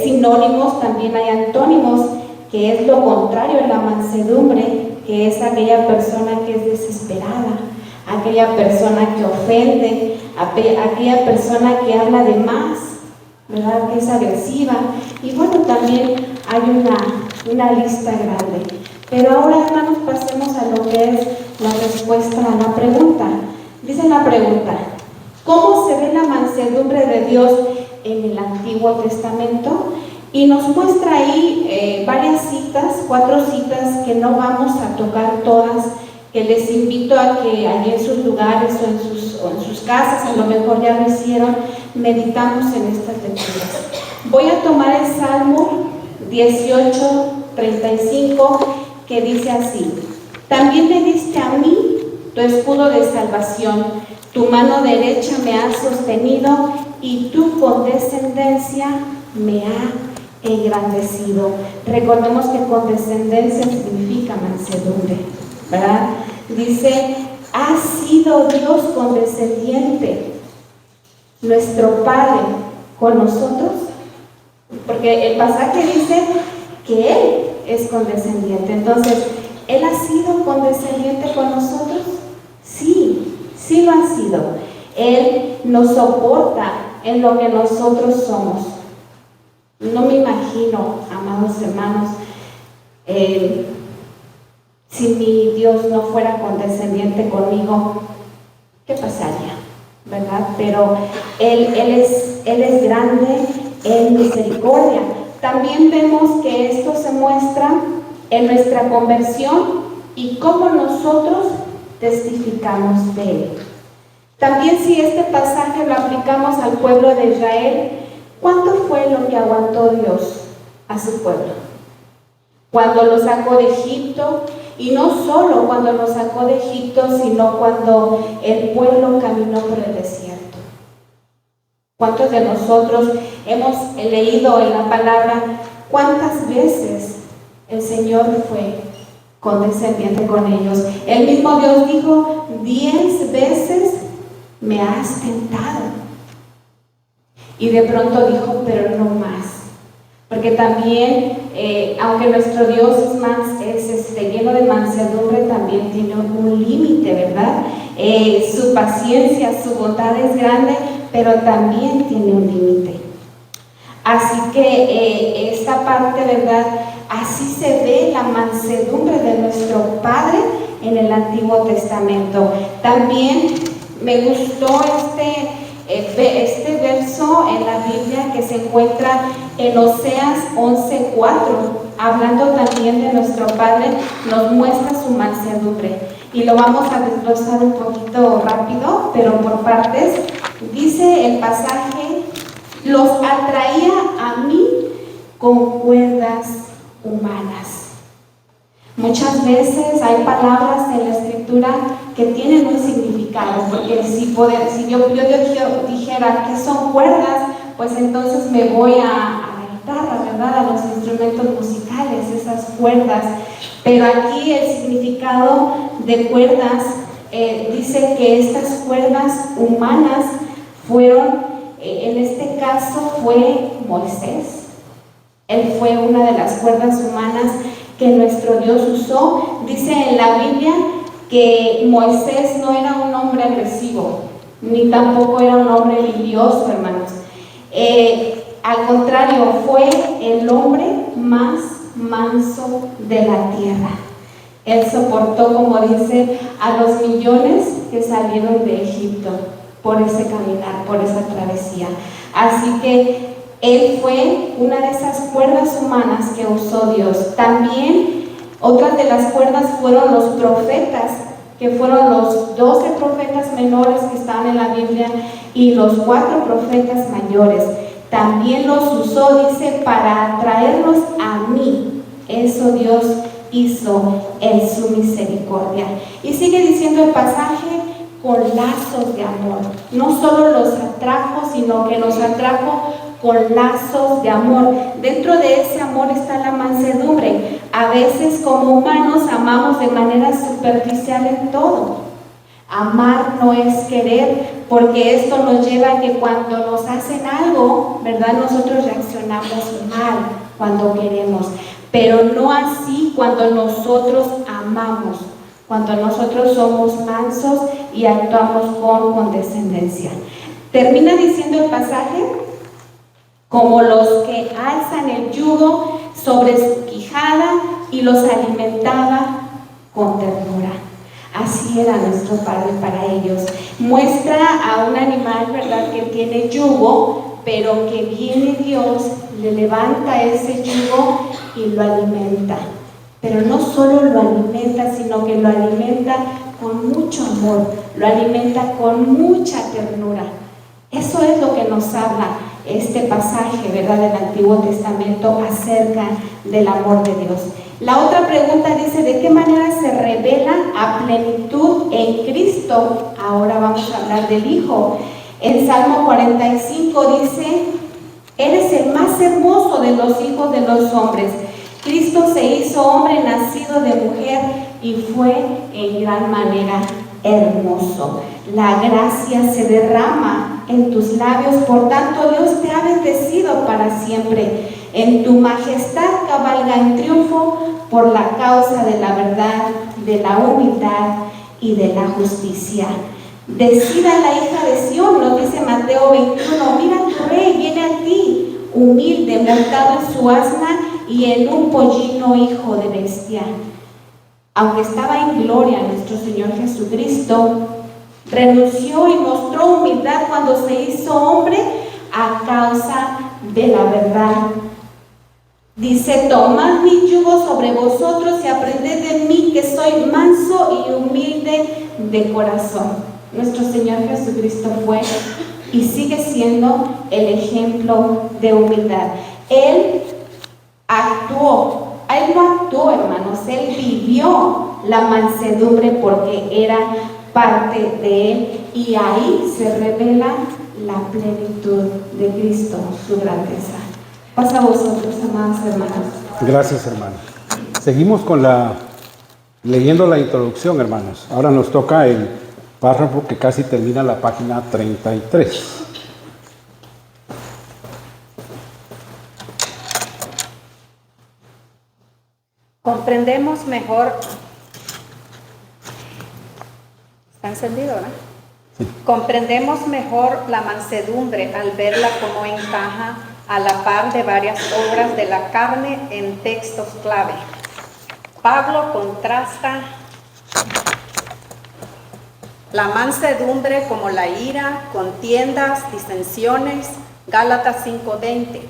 sinónimos, también hay antónimos, que es lo contrario a la mansedumbre, que es aquella persona que es desesperada, aquella persona que ofende, aquella persona que habla de más, ¿verdad? Que es agresiva. Y bueno, también hay una lista grande. Pero ahora, hermanos, pasemos a lo que es la respuesta a la pregunta. Dice la pregunta: ¿cómo se ve la mansedumbre de Dios en el Antiguo Testamento? Y nos muestra ahí varias citas, 4 citas que no vamos a tocar todas, que les invito a que allí en sus lugares o en sus casas, a lo mejor ya lo hicieron, meditamos en estas lecturas. Voy a tomar el Salmo 18:35, que dice así: también me diste a mí tu escudo de salvación, tu mano derecha me ha sostenido y tu condescendencia me ha engrandecido. Recordemos que condescendencia significa mansedumbre, ¿verdad? Dice: ha sido Dios condescendiente, nuestro Padre, con nosotros, porque el pasaje dice que Él es condescendiente. Entonces, ¿Él ha sido condescendiente con nosotros? Sí, sí lo ha sido. Él nos soporta en lo que nosotros somos. No me imagino, amados hermanos, si mi Dios no fuera condescendiente conmigo, ¿qué pasaría? ¿Verdad? Pero Él es grande en misericordia. También vemos que esto se muestra en nuestra conversión y cómo nosotros testificamos de Él. También, si este pasaje lo aplicamos al pueblo de Israel, ¿cuánto fue lo que aguantó Dios a su pueblo? Cuando lo sacó de Egipto, y no solo cuando lo sacó de Egipto, sino cuando el pueblo caminó por el desierto. ¿Cuántos de nosotros hemos leído en la palabra cuántas veces el Señor fue condescendiente con ellos? El mismo Dios dijo: 10 veces me has tentado. Y de pronto dijo: pero no más. Porque también, aunque nuestro Dios es lleno de mansedumbre, también tiene un límite, ¿verdad? Su paciencia, su bondad es grande, pero también tiene un límite. Así que esta parte, ¿verdad? Así se ve la mansedumbre de nuestro Padre en el Antiguo Testamento. También me gustó este verso en la Biblia que se encuentra en Oseas 11:4, hablando también de nuestro Padre, nos muestra su mansedumbre. Y lo vamos a desglosar un poquito rápido, pero por partes. Dice el pasaje: los atraía a mí con cuerdas humanas. Muchas veces hay palabras en la Escritura que tienen un significado, porque si yo dijera que son cuerdas, pues entonces me voy a la guitarra, ¿verdad? A los instrumentos musicales, esas cuerdas. Pero aquí el significado de cuerdas dice que estas cuerdas humanas fueron, en este caso fue Moisés. Él fue una de las cuerdas humanas que nuestro Dios usó. Dice en la Biblia que Moisés no era un hombre agresivo, ni tampoco era un hombre lidioso, hermanos. Al contrario, fue el hombre más manso de la tierra. Él soportó, como dice, a los millones que salieron de Egipto por ese caminar, por esa travesía. Así que él fue una de esas cuerdas humanas que usó Dios. También otras de las cuerdas fueron los profetas, que fueron los 12 profetas menores que están en la Biblia y los 4 profetas mayores. También los usó, dice, para atraerlos a mí. Eso Dios hizo en su misericordia. Y sigue diciendo el pasaje, con lazos de amor. No solo los atrajo, sino que los atrajo con lazos de amor. Dentro de ese amor está la mansedumbre. A veces como humanos amamos de manera superficial en todo. Amar no es querer, porque esto nos lleva a que cuando nos hacen algo, ¿verdad? Nosotros reaccionamos mal cuando queremos, pero no así cuando nosotros amamos, cuando nosotros somos mansos y actuamos con condescendencia. Termina diciendo el pasaje, como los que alzan el yugo sobre su quijada y los alimentaba con ternura. Así era nuestro Padre para ellos. Muestra a un animal, ¿verdad?, que tiene yugo, pero que viene Dios, le levanta ese yugo y lo alimenta. Pero no solo lo alimenta, sino que lo alimenta con mucho amor, lo alimenta con mucha ternura. Eso es lo que nos habla este pasaje, ¿verdad?, del Antiguo Testamento acerca del amor de Dios. La otra pregunta dice, ¿de qué manera se revela a plenitud en Cristo? Ahora vamos a hablar del Hijo. En Salmo 45 dice, eres el más hermoso de los hijos de los hombres. Cristo se hizo hombre nacido de mujer y fue en gran manera hermoso. La gracia se derrama en tus labios, por tanto Dios te ha bendecido para siempre. En tu majestad cabalga en triunfo por la causa de la verdad, de la humildad y de la justicia. Decida la hija de Sión, nos dice Mateo 21, mira tu rey viene a ti, humilde, montado en su asna y en un pollino hijo de bestia. Aunque estaba en gloria nuestro Señor Jesucristo, renunció y mostró humildad cuando se hizo hombre a causa de la verdad. Dice, tomad mi yugo sobre vosotros y aprended de mí, que soy manso y humilde de corazón. Nuestro Señor Jesucristo fue y sigue siendo el ejemplo de humildad. Él no actuó, hermanos, Él vivió la mansedumbre porque era parte de Él, y ahí se revela la plenitud de Cristo, su grandeza. Pasa a vosotros, amados hermanos. Gracias, hermanos. Seguimos leyendo la introducción, hermanos. Ahora nos toca el párrafo que casi termina la página 33. Comprendemos mejor. ¿Está encendido, no? Sí. Comprendemos mejor la mansedumbre al verla como encaja a la par de varias obras de la carne en textos clave. Pablo contrasta la mansedumbre como la ira, contiendas, disensiones, Gálatas 5:20.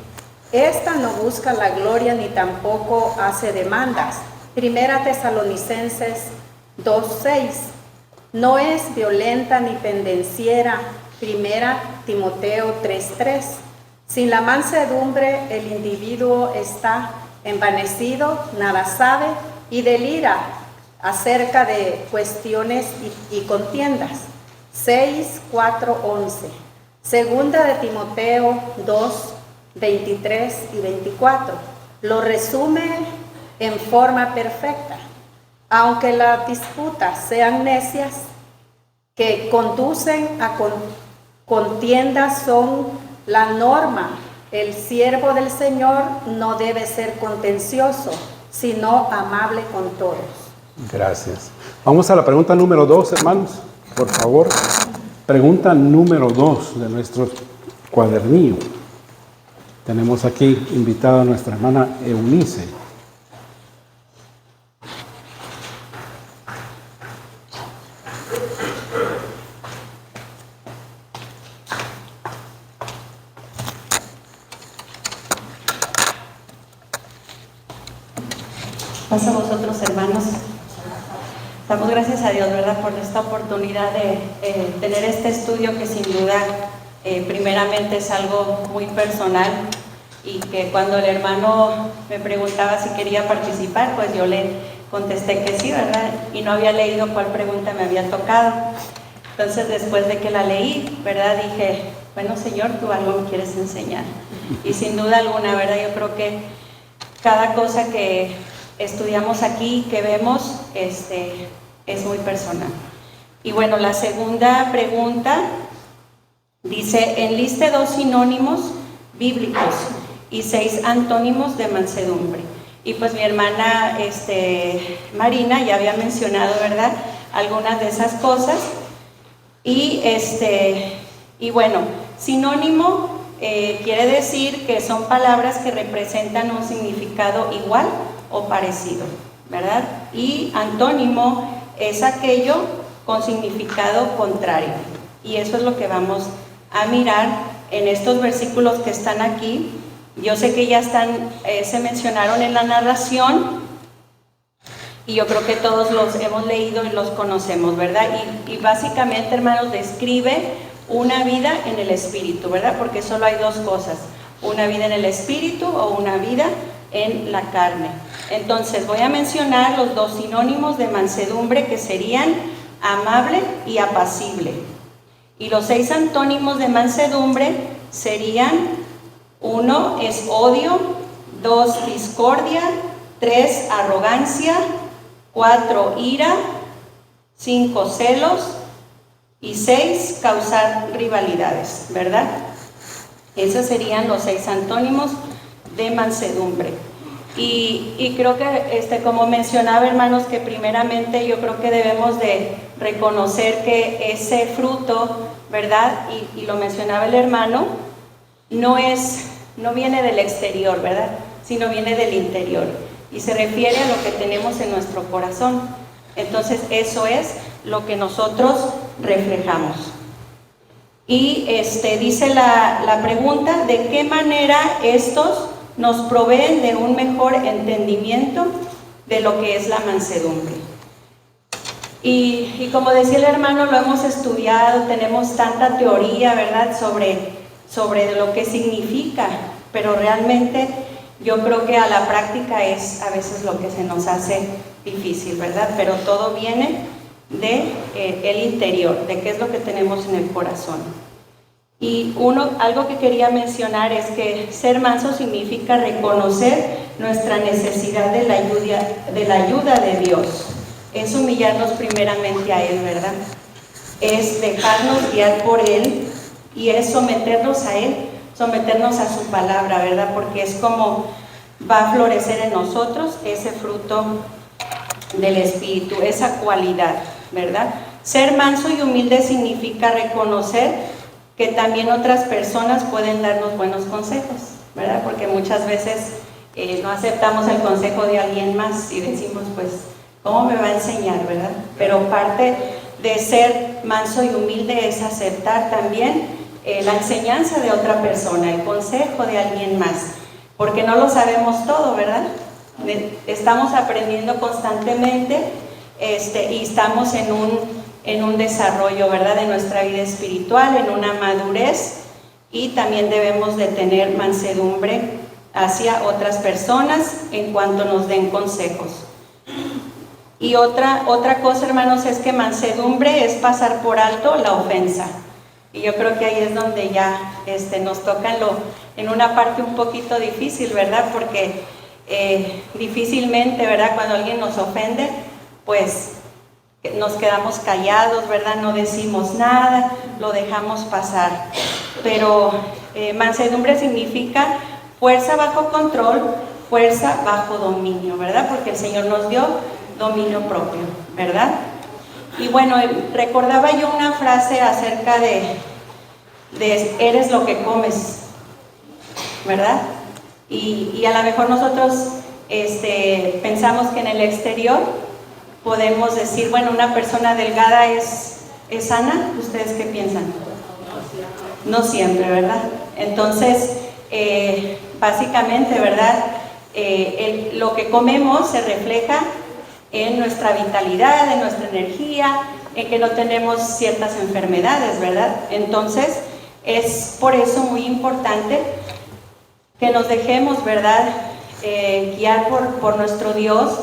Esta no busca la gloria ni tampoco hace demandas. Primera Tesalonicenses 2:6. No es violenta ni pendenciera. Primera Timoteo 3:3. Sin la mansedumbre el individuo está envanecido, nada sabe y delira acerca de cuestiones y contiendas. 6:4-11. Segunda de Timoteo 2:23 y 24. Lo resume en forma perfecta. Aunque las disputas sean necias, que conducen a contiendas son la norma. El siervo del Señor no debe ser contencioso, sino amable con todos. Gracias. Vamos a la pregunta número 2, hermanos. Por favor, pregunta número 2 de nuestro cuadernillo. Tenemos aquí invitada a nuestra hermana Eunice. Pasa a vosotros, hermanos. Damos gracias a Dios, ¿verdad?, por esta oportunidad de tener este estudio que sin duda, primeramente es algo muy personal, y que cuando el hermano me preguntaba si quería participar, pues yo le contesté que sí, ¿verdad? Y no había leído cuál pregunta me había tocado. Entonces, después de que la leí, ¿verdad? Dije, bueno, Señor, tú algo me quieres enseñar. Y sin duda alguna, ¿verdad? Yo creo que cada cosa que estudiamos aquí, que vemos, es muy personal. Y bueno, la segunda pregunta dice, enliste 2 sinónimos bíblicos y 6 antónimos de mansedumbre. Y pues mi hermana Marina ya había mencionado, ¿verdad?, algunas de esas cosas. Y bueno, sinónimo quiere decir que son palabras que representan un significado igual o parecido, ¿verdad? Y antónimo es aquello con significado contrario. Y eso es lo que vamos a mirar en estos versículos que están aquí. Yo sé que ya se mencionaron en la narración y yo creo que todos los hemos leído y los conocemos, ¿verdad? Y básicamente, hermanos, describe una vida en el Espíritu, ¿verdad? Porque solo hay 2 cosas, una vida en el Espíritu o una vida en la carne. Entonces voy a mencionar los 2 sinónimos de mansedumbre, que serían amable y apacible. Y los 6 antónimos de mansedumbre serían: 1 es odio, 2 discordia, 3 arrogancia, 4 ira, 5 celos y 6 causar rivalidades, ¿verdad? Esos serían los 6 antónimos de mansedumbre. Y creo que, como mencionaba, hermanos, que primeramente yo creo que debemos de reconocer que ese fruto, ¿verdad? Y lo mencionaba el hermano, no viene del exterior, ¿verdad?, sino viene del interior, y se refiere a lo que tenemos en nuestro corazón. Entonces eso es lo que nosotros reflejamos. Y dice la pregunta, ¿de qué manera estos nos proveen de un mejor entendimiento de lo que es la mansedumbre? Y como decía el hermano, lo hemos estudiado, tenemos tanta teoría, ¿verdad?, sobre lo que significa, pero realmente yo creo que a la práctica es a veces lo que se nos hace difícil, ¿verdad? Pero todo viene de el interior, de qué es lo que tenemos en el corazón. Y algo que quería mencionar es que ser manso significa reconocer nuestra necesidad de la ayuda de Dios. Es humillarnos primeramente a Él, ¿verdad? Es dejarnos guiar por Él y es someternos a Él, someternos a su palabra, ¿verdad? Porque es como va a florecer en nosotros ese fruto del Espíritu, esa cualidad, ¿verdad? Ser manso y humilde significa reconocer que también otras personas pueden darnos buenos consejos, ¿verdad? Porque muchas veces no aceptamos el consejo de alguien más y decimos, pues, ¿cómo me va a enseñar, verdad? Pero parte de ser manso y humilde es aceptar también la enseñanza de otra persona, el consejo de alguien más, porque no lo sabemos todo, ¿verdad? Estamos aprendiendo constantemente y estamos en un desarrollo, ¿verdad?, de nuestra vida espiritual, en una madurez, y también debemos de tener mansedumbre hacia otras personas en cuanto nos den consejos. Y otra cosa, hermanos, es que mansedumbre es pasar por alto la ofensa. Y yo creo que ahí es donde ya nos toca en una parte un poquito difícil, ¿verdad? Porque difícilmente, ¿verdad?, cuando alguien nos ofende, pues nos quedamos callados, ¿verdad? No decimos nada, lo dejamos pasar. Pero mansedumbre significa fuerza bajo control, fuerza bajo dominio, ¿verdad? Porque el Señor nos dio dominio propio, ¿verdad? Y bueno, recordaba yo una frase acerca de eres lo que comes, ¿verdad? Y a lo mejor nosotros pensamos que en el exterior podemos decir, bueno, una persona delgada es sana. ¿Ustedes qué piensan? No siempre, ¿verdad? Entonces, básicamente, ¿verdad?, lo que comemos se refleja en nuestra vitalidad, en nuestra energía, en que no tenemos ciertas enfermedades, ¿verdad? Entonces, es por eso muy importante que nos dejemos, ¿verdad?, guiar por nuestro Dios,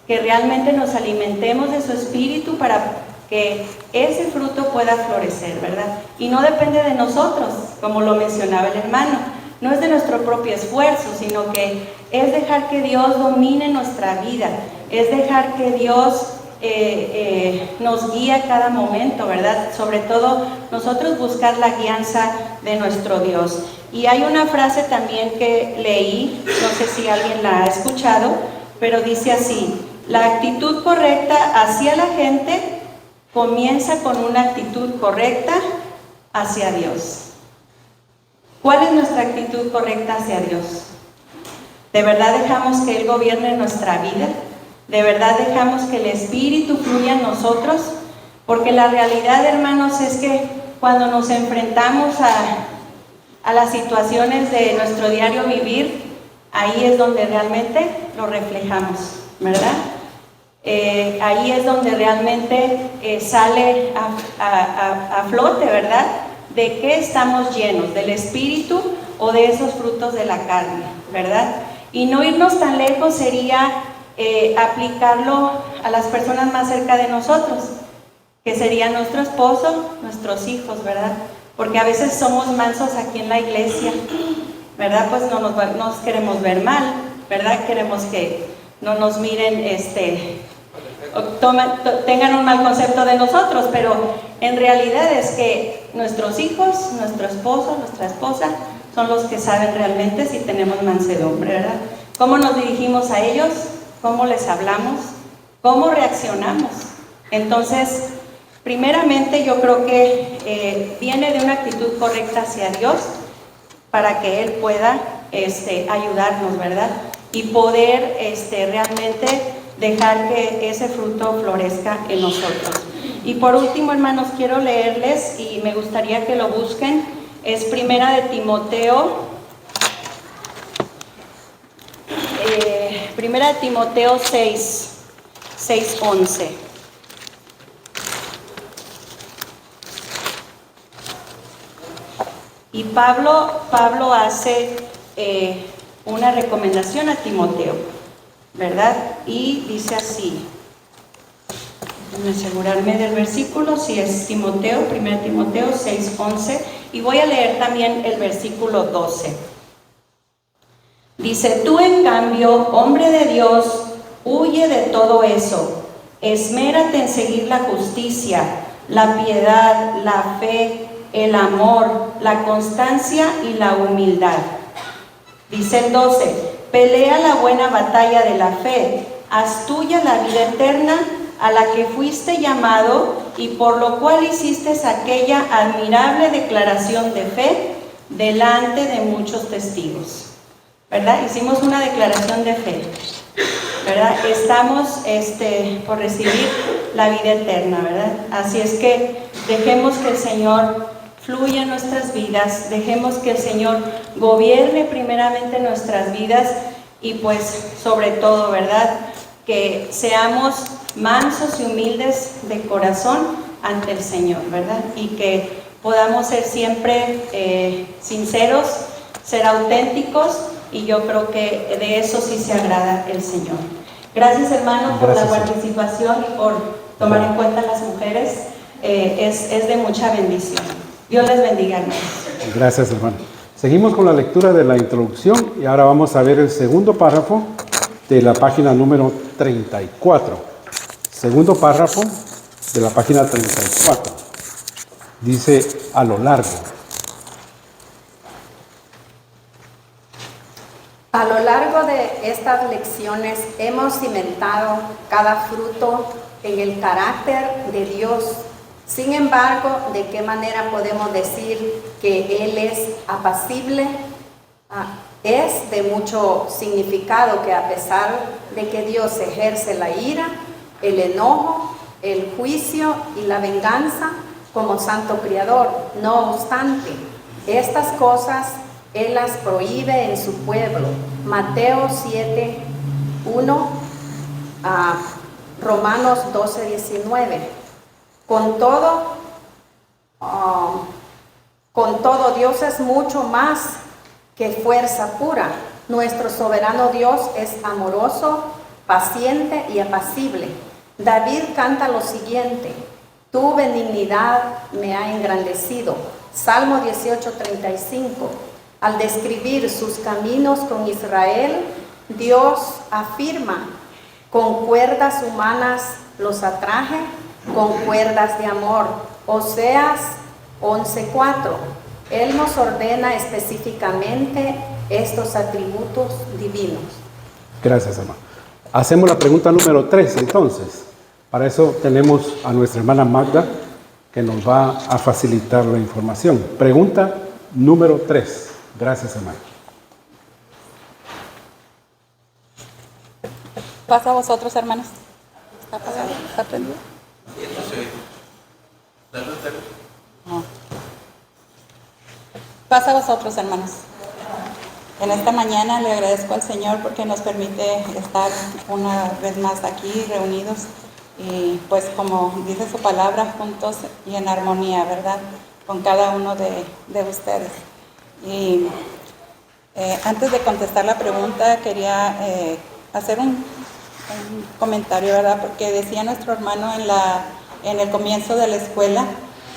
que realmente nos alimentemos de su espíritu para que ese fruto pueda florecer, ¿verdad? Y no depende de nosotros, como lo mencionaba el hermano, no es de nuestro propio esfuerzo, sino que es dejar que Dios domine nuestra vida, es dejar que Dios nos guíe a cada momento, ¿verdad? Sobre todo nosotros buscar la guianza de nuestro Dios. Y hay una frase también que leí, no sé si alguien la ha escuchado, pero dice así: la actitud correcta hacia la gente comienza con una actitud correcta hacia Dios. ¿Cuál es nuestra actitud correcta hacia Dios? ¿De verdad dejamos que Él gobierne nuestra vida? ¿De verdad dejamos que el Espíritu fluya en nosotros? Porque la realidad, hermanos, es que cuando nos enfrentamos a las situaciones de nuestro diario vivir, ahí es donde realmente lo reflejamos, ¿verdad? Ahí es donde realmente sale a flote, ¿verdad? ¿De qué estamos llenos? ¿Del Espíritu o de esos frutos de la carne, ¿verdad? Y no irnos tan lejos sería aplicarlo a las personas más cerca de nosotros, que sería nuestro esposo, nuestros hijos, ¿verdad? Porque a veces somos mansos aquí en la iglesia, ¿verdad? Pues no nos queremos ver mal, ¿verdad? Queremos que no nos miren, o tengan un mal concepto de nosotros, pero en realidad es que nuestros hijos, nuestro esposo, nuestra esposa, son los que saben realmente si tenemos mansedumbre, ¿verdad? ¿Cómo nos dirigimos a ellos? ¿Cómo les hablamos? ¿Cómo reaccionamos? Entonces, primeramente yo creo que viene de una actitud correcta hacia Dios para que Él pueda ayudarnos, ¿verdad? Y poder realmente dejar que ese fruto florezca en nosotros. Y por último, hermanos, quiero leerles, y me gustaría que lo busquen, es Primera de Timoteo, Primera de Timoteo 6:11. Y Pablo hace una recomendación a Timoteo, ¿verdad? Y dice así, déjenme asegurarme del versículo, si es Timoteo, 1 Timoteo 6:11, y voy a leer también el versículo 12. Dice: tú en cambio, hombre de Dios, huye de todo eso, esmérate en seguir la justicia, la piedad, la fe, el amor, la constancia y la humildad. Dice el 12: pelea la buena batalla de la fe, haz tuya la vida eterna, a la que fuiste llamado y por lo cual hiciste aquella admirable declaración de fe delante de muchos testigos, ¿verdad? Hicimos una declaración de fe, ¿verdad? Estamos por recibir la vida eterna, ¿verdad? Así es que dejemos que el Señor fluya en nuestras vidas, dejemos que el Señor gobierne primeramente nuestras vidas y pues sobre todo, ¿verdad? Que seamos mansos y humildes de corazón ante el Señor, ¿verdad? Y que podamos ser siempre sinceros, ser auténticos, y yo creo que de eso sí se agrada el Señor. Gracias, hermano, por la participación y por tomar en cuenta a las mujeres. Es de mucha bendición. Dios les bendiga, hermanos. Gracias, hermano. Seguimos con la lectura de la introducción y ahora vamos a ver el segundo párrafo de la página número 34. Segundo párrafo de la página 34. Dice: a lo largo. A lo largo de estas lecciones hemos cimentado cada fruto en el carácter de Dios. Sin embargo, ¿de qué manera podemos decir que Él es apacible? Es de mucho significado que a pesar de que Dios ejerce la ira, el enojo, el juicio y la venganza como santo criador, no obstante, estas cosas Él las prohíbe en su pueblo. Mateo 7:1, Romanos 12:19. Con todo, Dios es mucho más que fuerza pura. Nuestro soberano Dios es amoroso, paciente y apacible. David canta lo siguiente: tu benignidad me ha engrandecido. Salmo 18:35. Al describir sus caminos con Israel, Dios afirma: con cuerdas humanas los atraje, con cuerdas de amor. Oseas 11:4. Él nos ordena específicamente estos atributos divinos. Gracias, hermano. Hacemos la pregunta número 3, entonces. Para eso tenemos a nuestra hermana Magda, que nos va a facilitar la información. Pregunta número 3. Gracias, hermano. Pasa a vosotros, hermanos. ¿Está apagado? ¿Está prendido? Sí, no se oye. Dale. No. Pasa a vosotros, hermanos. En esta mañana le agradezco al Señor porque nos permite estar una vez más aquí reunidos y pues como dice su palabra, juntos y en armonía, ¿verdad? Con cada uno de ustedes. Y antes de contestar la pregunta quería hacer un comentario, ¿verdad? Porque decía nuestro hermano en el comienzo de la escuela,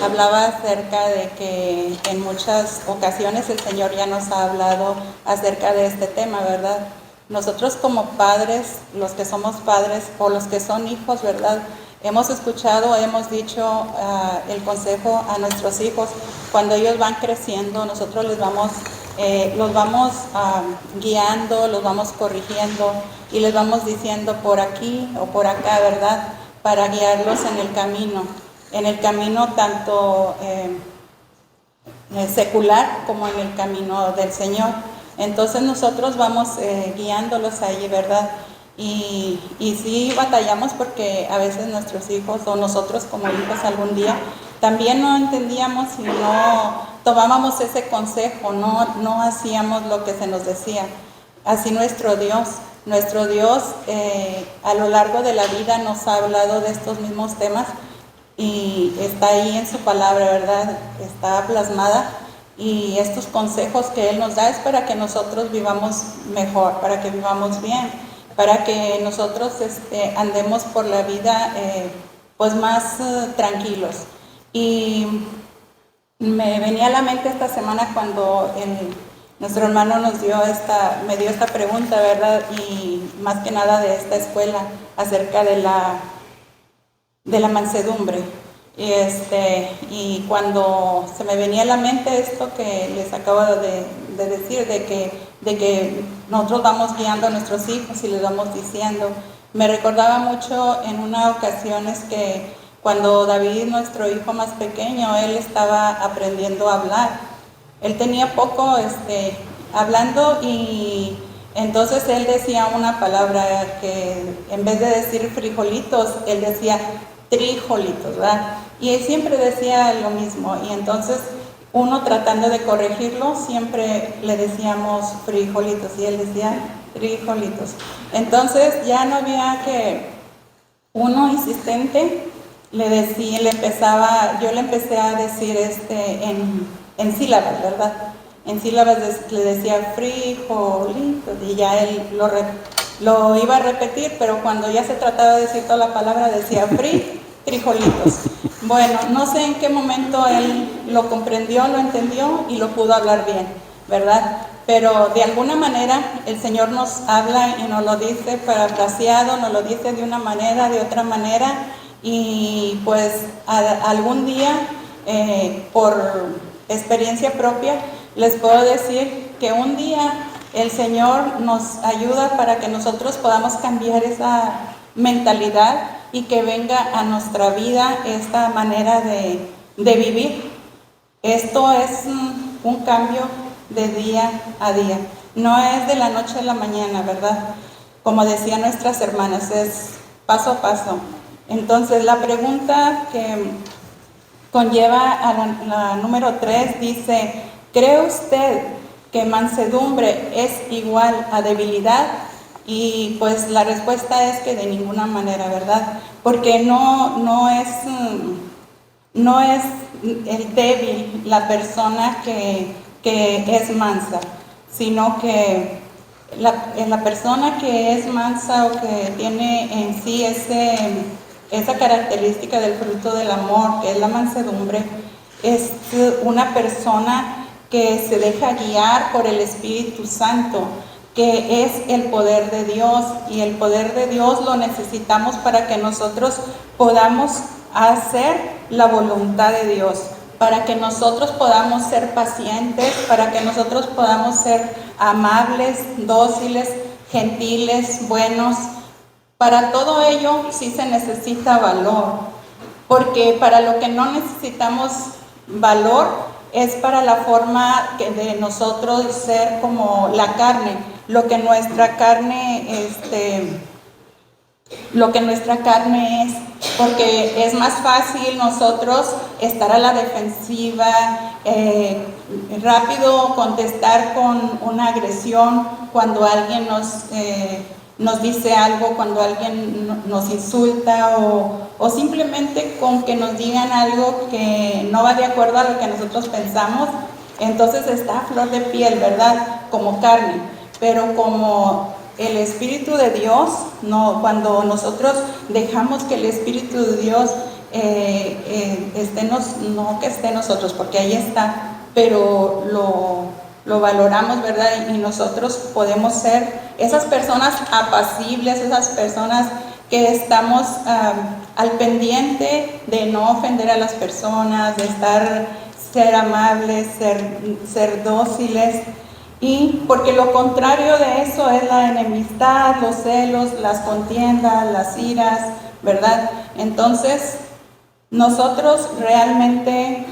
hablaba acerca de que en muchas ocasiones el Señor ya nos ha hablado acerca de este tema, ¿verdad? Nosotros como padres, los que somos padres o los que son hijos, ¿verdad? Hemos escuchado, hemos dicho el consejo a nuestros hijos. Cuando ellos van creciendo, nosotros los vamos guiando, los vamos corrigiendo y les vamos diciendo por aquí o por acá, ¿verdad? Para guiarlos en el camino tanto secular como en el camino del Señor. Entonces nosotros vamos guiándolos ahí, ¿verdad? Y sí batallamos porque a veces nuestros hijos o nosotros como hijos algún día también no entendíamos y no tomábamos ese consejo, no hacíamos lo que se nos decía. Así nuestro Dios a lo largo de la vida nos ha hablado de estos mismos temas y está ahí en su palabra, ¿verdad? Está plasmada y estos consejos que Él nos da es para que nosotros vivamos mejor, para que vivamos bien, para que nosotros andemos por la vida pues más tranquilos. Y me venía a la mente esta semana cuando nuestro hermano me dio esta pregunta, ¿verdad? Y más que nada de esta escuela acerca de la mansedumbre. Y cuando se me venía a la mente esto que les acabo de decir, de que nosotros vamos guiando a nuestros hijos y les vamos diciendo, me recordaba mucho en una ocasión que cuando David, nuestro hijo más pequeño, él estaba aprendiendo a hablar. Él tenía poco hablando y entonces él decía una palabra que en vez de decir frijolitos, él decía trijolitos, ¿verdad? Y él siempre decía lo mismo y entonces uno tratando de corregirlo siempre le decíamos frijolitos y él decía trijolitos. Entonces ya no había que uno insistente yo le empecé a decir en sílabas, ¿verdad? En sílabas le decía frijolitos y ya él lo iba a repetir, pero cuando ya se trataba de decir toda la palabra decía frijolitos. Bueno, no sé en qué momento él lo comprendió, lo entendió y lo pudo hablar bien, ¿verdad? Pero de alguna manera el Señor nos habla y nos lo dice parafraseado, nos lo dice de una manera, de otra manera y pues algún día por experiencia propia les puedo decir que un día el Señor nos ayuda para que nosotros podamos cambiar esa mentalidad y que venga a nuestra vida esta manera de vivir. Esto es un cambio de día a día, no es de la noche a la mañana, ¿verdad? Como decían nuestras hermanas, es paso a paso. Entonces la pregunta que conlleva a la número 3 dice, ¿cree usted que mansedumbre es igual a debilidad? Y pues la respuesta es que de ninguna manera, ¿verdad? Porque no es el débil la persona que es mansa, sino que la persona que es mansa o que tiene en sí esa característica del fruto del amor, que es la mansedumbre, es una persona que se deja guiar por el Espíritu Santo, que es el poder de Dios, y el poder de Dios lo necesitamos para que nosotros podamos hacer la voluntad de Dios, para que nosotros podamos ser pacientes, para que nosotros podamos ser amables, dóciles, gentiles, buenos. Para todo ello sí se necesita valor, porque para lo que no necesitamos valor es para la forma de nosotros ser como la carne, lo que nuestra carne es, porque es más fácil nosotros estar a la defensiva, rápido contestar con una agresión cuando alguien nos dice algo, cuando alguien nos insulta, o simplemente con que nos digan algo que no va de acuerdo a lo que nosotros pensamos. Entonces está a flor de piel, ¿verdad? Como carne, pero como el Espíritu de Dios, no, cuando nosotros dejamos que el Espíritu de Dios no que esté en nosotros, porque ahí está, pero lo valoramos, ¿verdad? Y nosotros podemos ser esas personas apacibles, esas personas que estamos al pendiente de no ofender a las personas, de ser amables, ser dóciles. Y porque lo contrario de eso es la enemistad, los celos, las contiendas, las iras, ¿verdad? Entonces, nosotros realmente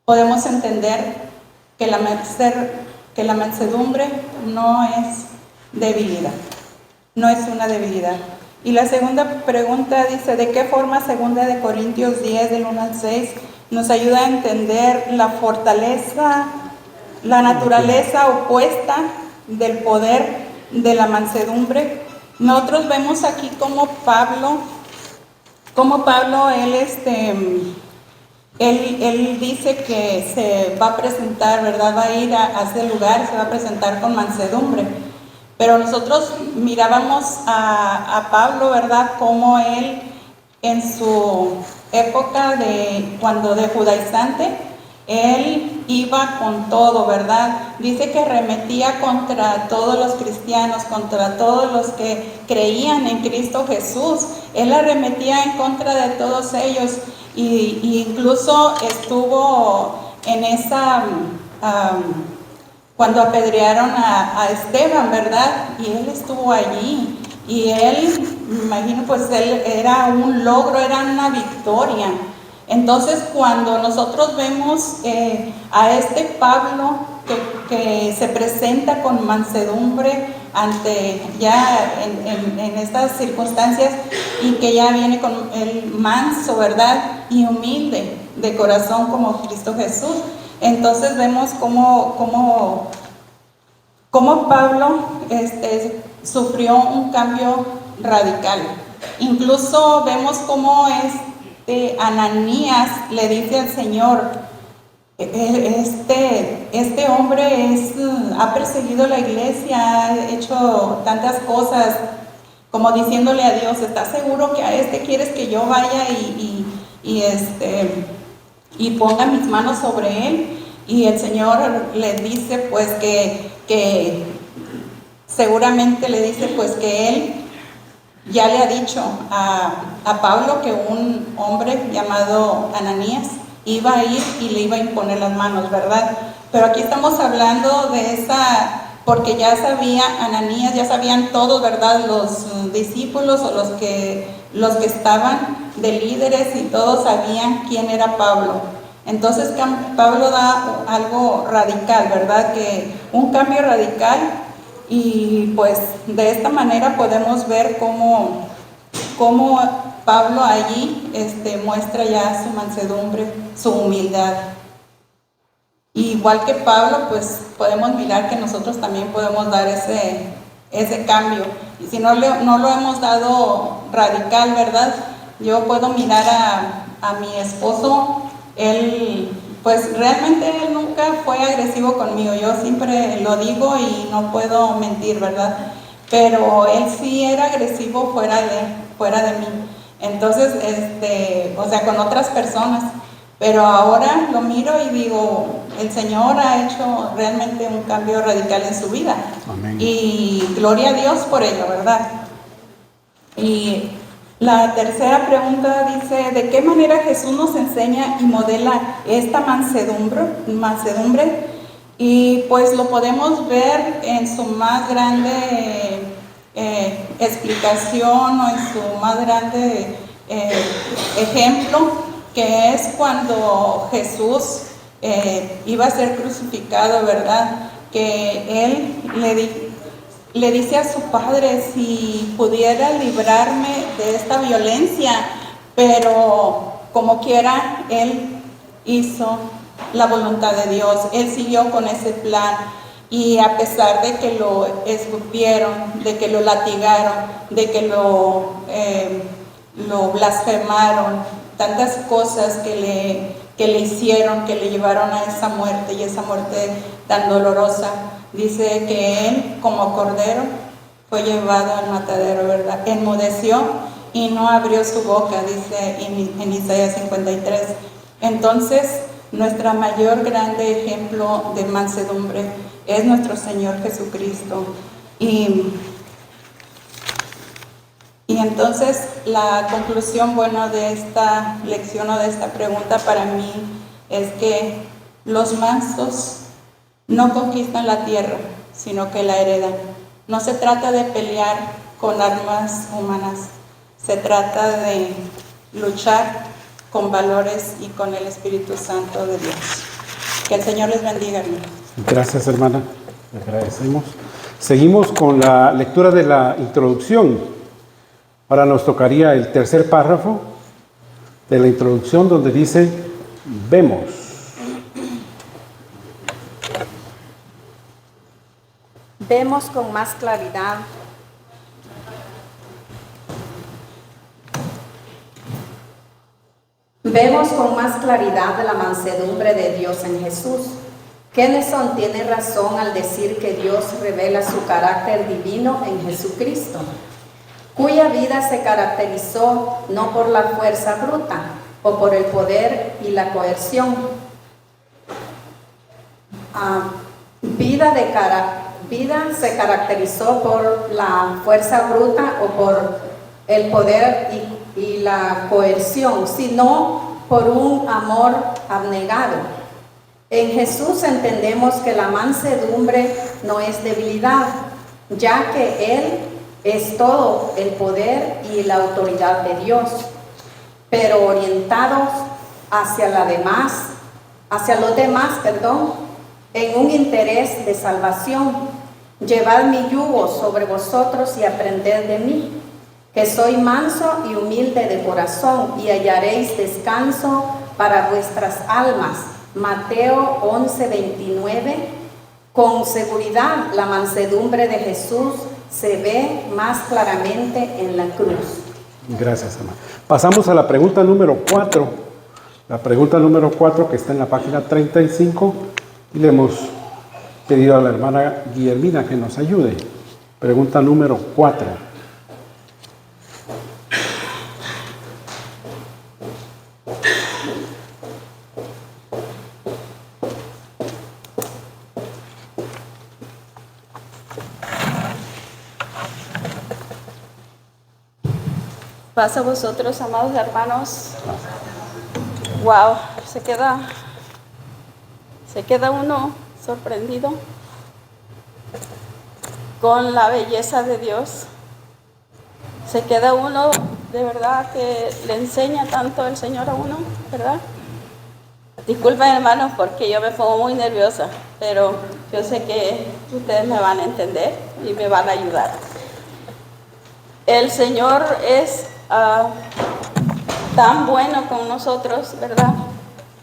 podemos entender que la mansedumbre no es debilidad, no es una debilidad. Y la segunda pregunta dice, ¿de qué forma 2 Corintios 10, del 1 al 6, nos ayuda a entender la fortaleza, la naturaleza opuesta del poder de la mansedumbre? Nosotros vemos aquí como Pablo, él dice que se va a presentar, ¿verdad? Va a ir a ese lugar, se va a presentar con mansedumbre. Pero nosotros mirábamos a Pablo, ¿verdad? Como él en su época de judaizante, él iba con todo, ¿verdad? Dice que arremetía contra todos los cristianos, contra todos los que creían en Cristo Jesús. Él arremetía en contra de todos ellos, y incluso estuvo en esa, cuando apedrearon a Esteban, ¿verdad? Y él estuvo allí, y él, me imagino, pues él era un logro, era una victoria. Entonces, cuando nosotros vemos a este Pablo que se presenta con mansedumbre ante ya en estas circunstancias, y que ya viene con el manso, ¿verdad? Y humilde de corazón como Cristo Jesús, entonces vemos cómo Pablo sufrió un cambio radical. Incluso vemos cómo Ananías le dice al Señor, este hombre ha perseguido la iglesia, ha hecho tantas cosas, como diciéndole a Dios, ¿estás seguro que a quieres que yo vaya y ponga mis manos sobre él? Y el Señor le dice pues que seguramente le dice pues que él ya le ha dicho a Pablo que un hombre llamado Ananías iba a ir y le iba a imponer las manos, ¿verdad? Pero aquí estamos hablando de porque ya sabía Ananías, ya sabían todos, ¿verdad? Los discípulos o los que estaban de líderes, y todos sabían quién era Pablo. Entonces Pablo da algo radical, ¿verdad? Que un cambio radical. Y pues de esta manera podemos ver cómo Pablo allí muestra ya su mansedumbre, su humildad. Igual que Pablo, pues podemos mirar que nosotros también podemos dar ese cambio. Y si no lo hemos dado radical, ¿verdad? Yo puedo mirar a mi esposo, él pues realmente él nunca fue agresivo conmigo, yo siempre lo digo y no puedo mentir, ¿verdad? Pero él sí era agresivo fuera de mí. Entonces, o sea, con otras personas. Pero ahora lo miro y digo, el Señor ha hecho realmente un cambio radical en su vida. Amén. Y gloria a Dios por ello, ¿verdad? Y la tercera pregunta dice, ¿de qué manera Jesús nos enseña y modela esta mansedumbre? Y pues lo podemos ver en su más grande explicación o en su más grande ejemplo, que es cuando Jesús iba a ser crucificado, ¿verdad? Que él le dice a su padre, si pudiera librarme de esta violencia, pero como quiera, él hizo la voluntad de Dios, él siguió con ese plan. Y a pesar de que lo escupieron, de que lo latigaron, de que lo blasfemaron, tantas cosas que le hicieron, que le llevaron a esa muerte, y esa muerte tan dolorosa, dice que él como cordero fue llevado al matadero, ¿verdad? Enmudeció y no abrió su boca, dice en Isaías 53. Entonces, nuestra mayor grande ejemplo de mansedumbre es nuestro Señor Jesucristo. Y entonces la conclusión, bueno, de esta lección o de esta pregunta para mí es que los mansos no conquistan la tierra, sino que la heredan. No se trata de pelear con armas humanas, se trata de luchar con valores y con el Espíritu Santo de Dios. Que el Señor les bendiga, hermanos. Gracias, hermana. Le agradecemos. Seguimos con la lectura de la introducción. Ahora nos tocaría el tercer párrafo de la introducción, donde dice, vemos. Vemos con más claridad de la mansedumbre de Dios en Jesús. Kennison tiene razón al decir que Dios revela su carácter divino en Jesucristo, cuya vida se caracterizó no por la fuerza bruta o por el poder y la coerción. Vida se caracterizó por la fuerza bruta o por el poder y la coerción, sino por un amor abnegado. En Jesús entendemos que la mansedumbre no es debilidad, ya que Él es todo el poder y la autoridad de Dios, pero orientados hacia los demás, en un interés de salvación. Llevad mi yugo sobre vosotros y aprended de mí, que soy manso y humilde de corazón, y hallaréis descanso para vuestras almas. Mateo 11:29. Con seguridad, la mansedumbre de Jesús se ve más claramente en la cruz. Gracias, hermana. Pasamos a la pregunta número 4. La pregunta número 4, que está en la página 35, y le hemos pedido a la hermana Guillermina que nos ayude. Pregunta número 4. Paz a vosotros, amados hermanos. Wow, se queda uno sorprendido con la belleza de Dios. Se queda uno de verdad que le enseña tanto el Señor a uno, ¿verdad? Disculpen, hermanos, porque yo me pongo muy nerviosa, pero yo sé que ustedes me van a entender y me van a ayudar. El Señor es tan bueno con nosotros, ¿verdad?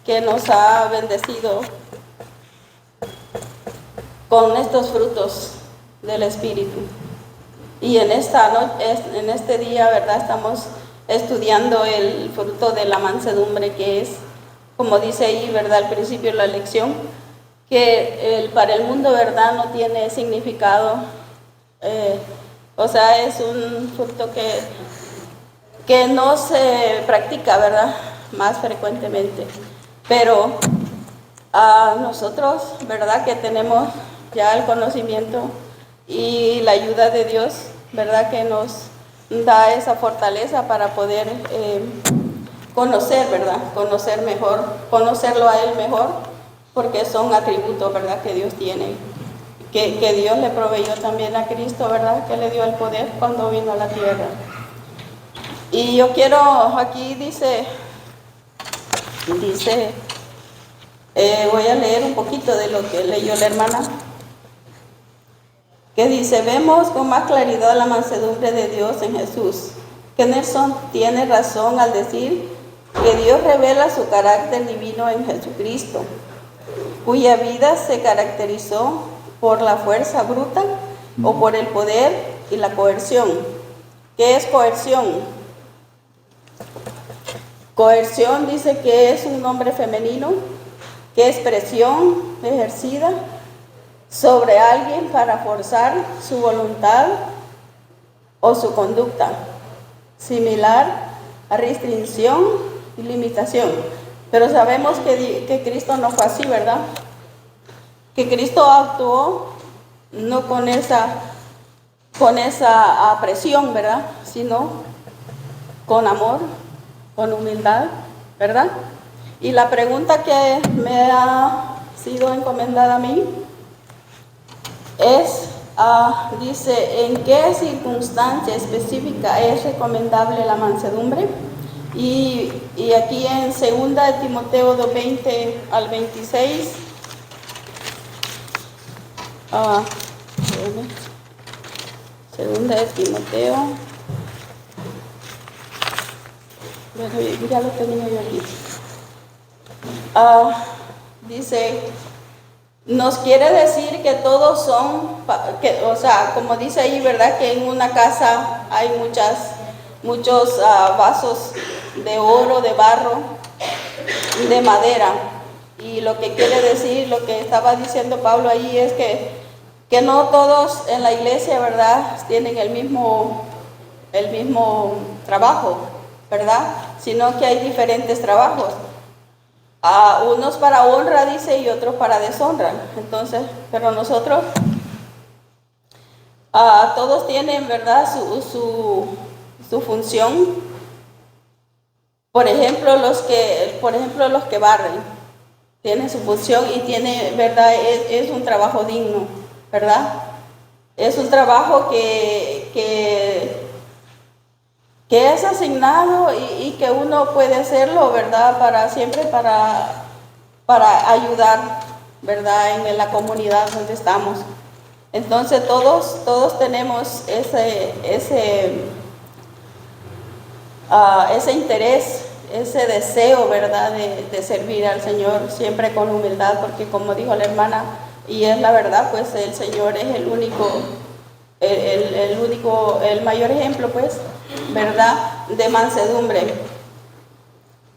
Que nos ha bendecido con estos frutos del Espíritu. Y en este día, ¿verdad? Estamos estudiando el fruto de la mansedumbre, que es como dice ahí, ¿verdad? Al principio de la lección, que para el mundo, ¿verdad? No tiene significado. O sea, es un fruto que no se practica, ¿verdad? Más frecuentemente. Pero a nosotros, ¿verdad? Que tenemos ya el conocimiento y la ayuda de Dios, ¿verdad? Que nos da esa fortaleza para poder conocer, ¿verdad? Conocer mejor, conocerlo a Él mejor, porque son atributos, ¿verdad? Que Dios tiene. Que Dios le proveyó también a Cristo, ¿verdad? Que le dio el poder cuando vino a la tierra. Y yo quiero, aquí dice, voy a leer un poquito de lo que leyó la hermana, que dice: vemos con más claridad la mansedumbre de Dios en Jesús. Que Nelson tiene razón al decir que Dios revela su carácter divino en Jesucristo, cuya vida se caracterizó por la fuerza bruta o por el poder y la coerción. ¿Qué es coerción? Coerción dice que es un nombre femenino, que es presión ejercida sobre alguien para forzar su voluntad o su conducta, similar a restricción y limitación. Pero sabemos que Cristo no fue así, ¿verdad? Que Cristo actuó no con esa presión, ¿verdad? Sino con amor, con humildad, ¿verdad? Y la pregunta que me ha sido encomendada a mí es, dice, ¿en qué circunstancia específica es recomendable la mansedumbre? Y aquí en 2 de Timoteo 2:20 al 26, segunda de Timoteo, bueno, ya lo tenía yo aquí. Dice, nos quiere decir que todos son, o sea, como dice ahí, ¿verdad? Que en una casa hay muchos vasos de oro, de barro, de madera. Y lo que quiere decir, lo que estaba diciendo Pablo ahí es que no todos en la iglesia, ¿verdad? Tienen el mismo trabajo, ¿verdad? Sino que hay diferentes trabajos. Unos para honra, dice, y otros para deshonra. Entonces, pero nosotros, todos tienen, ¿verdad? Su función. Por ejemplo, los que barren, tienen su función y tiene, ¿verdad? Es un trabajo digno, ¿verdad? Es un trabajo que es asignado y que uno puede hacerlo, ¿verdad? Para ayudar, ¿verdad? En la comunidad donde estamos. Entonces todos tenemos ese interés, ese deseo, ¿verdad? De servir al Señor siempre con humildad, porque como dijo la hermana, y es la verdad, pues el Señor es el mayor ejemplo, pues, ¿verdad? De mansedumbre.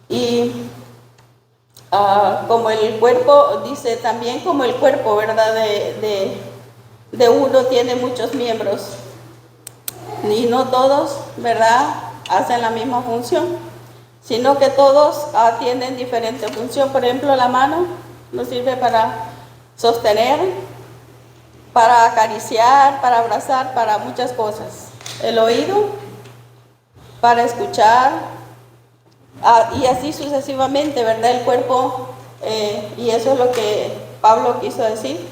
Y como el cuerpo, dice también como el cuerpo, ¿verdad? De uno tiene muchos miembros y no todos, ¿verdad? Hacen la misma función, sino que todos tienen diferente función. Por ejemplo, la mano nos sirve para sostener, para acariciar, para abrazar, para muchas cosas. El oído para escuchar, y así sucesivamente, ¿verdad? El cuerpo, y eso es lo que Pablo quiso decir.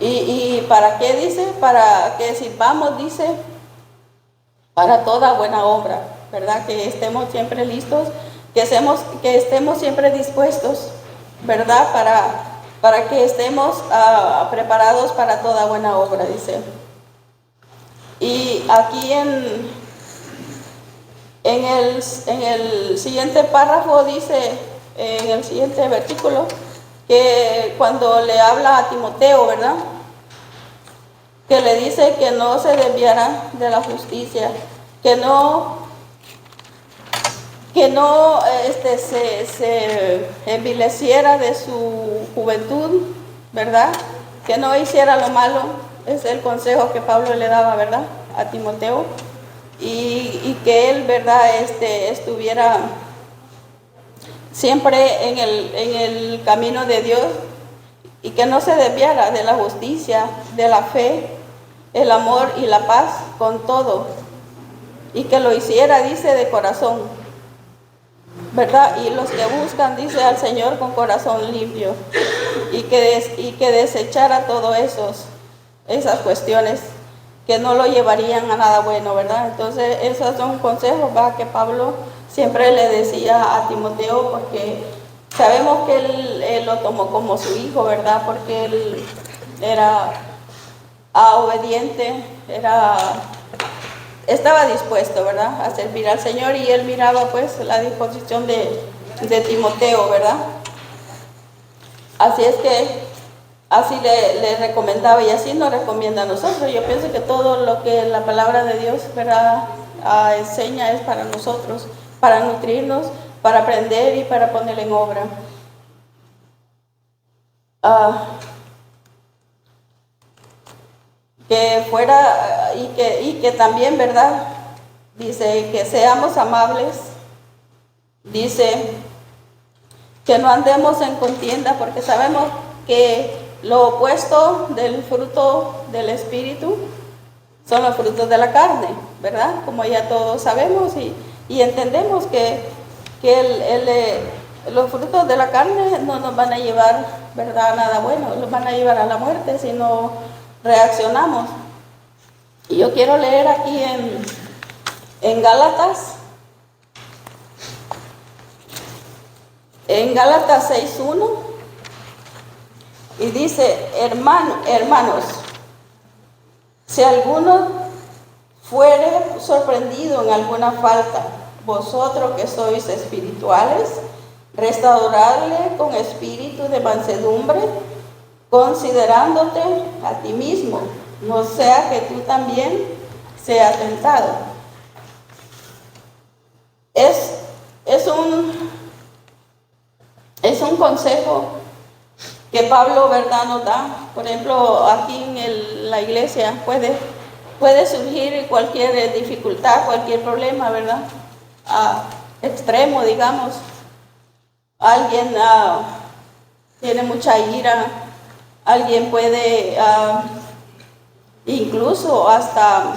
¿Y para qué dice? Para que sirvamos, dice, para toda buena obra, ¿verdad? Que estemos siempre listos, que estemos siempre dispuestos, ¿verdad? Para que estemos preparados para toda buena obra, dice. Y aquí en el siguiente párrafo dice, en el siguiente versículo, que cuando le habla a Timoteo, ¿verdad? Que le dice que no se desviara de la justicia, que no que no se envileciera de su juventud, ¿verdad? Que no hiciera lo malo, es el consejo que Pablo le daba, ¿verdad?, a Timoteo, y que él, ¿verdad?, estuviera siempre en el camino de Dios y que no se desviara de la justicia, de la fe, el amor y la paz con todo, y que lo hiciera, dice, de corazón, ¿verdad? Y los que buscan, dice, al Señor con corazón limpio, y que desechara todas esas cuestiones que no lo llevarían a nada bueno, ¿verdad? Entonces, esos son consejos, ¿verdad?, que Pablo siempre le decía a Timoteo, porque sabemos que él lo tomó como su hijo, ¿verdad? Porque él era obediente, estaba dispuesto, ¿verdad?, a servir al Señor, y él miraba pues la disposición de Timoteo, ¿verdad? Así es que así le recomendaba, y así nos recomienda a nosotros. Yo pienso que todo lo que la palabra de Dios, ¿verdad?, enseña es para nosotros, para nutrirnos, para aprender y para poner en obra. Que fuera y que también, ¿verdad?, dice que seamos amables, dice que no andemos en contienda, porque sabemos que lo opuesto del fruto del Espíritu son los frutos de la carne, ¿verdad? Como ya todos sabemos y entendemos que los frutos de la carne no nos van a llevar, ¿verdad?, a nada bueno, nos van a llevar a la muerte si no reaccionamos. Y yo quiero leer aquí en Gálatas 6:1, y dice: hermanos, si alguno fuere sorprendido en alguna falta, vosotros que sois espirituales, restauradle con espíritu de mansedumbre, considerándote a ti mismo, no sea que tú también seas tentado. Es un consejo que Pablo, ¿verdad?, nos da. Por ejemplo, aquí en la iglesia puede surgir cualquier dificultad, cualquier problema, ¿verdad?, extremo, digamos. Alguien tiene mucha ira, alguien puede incluso hasta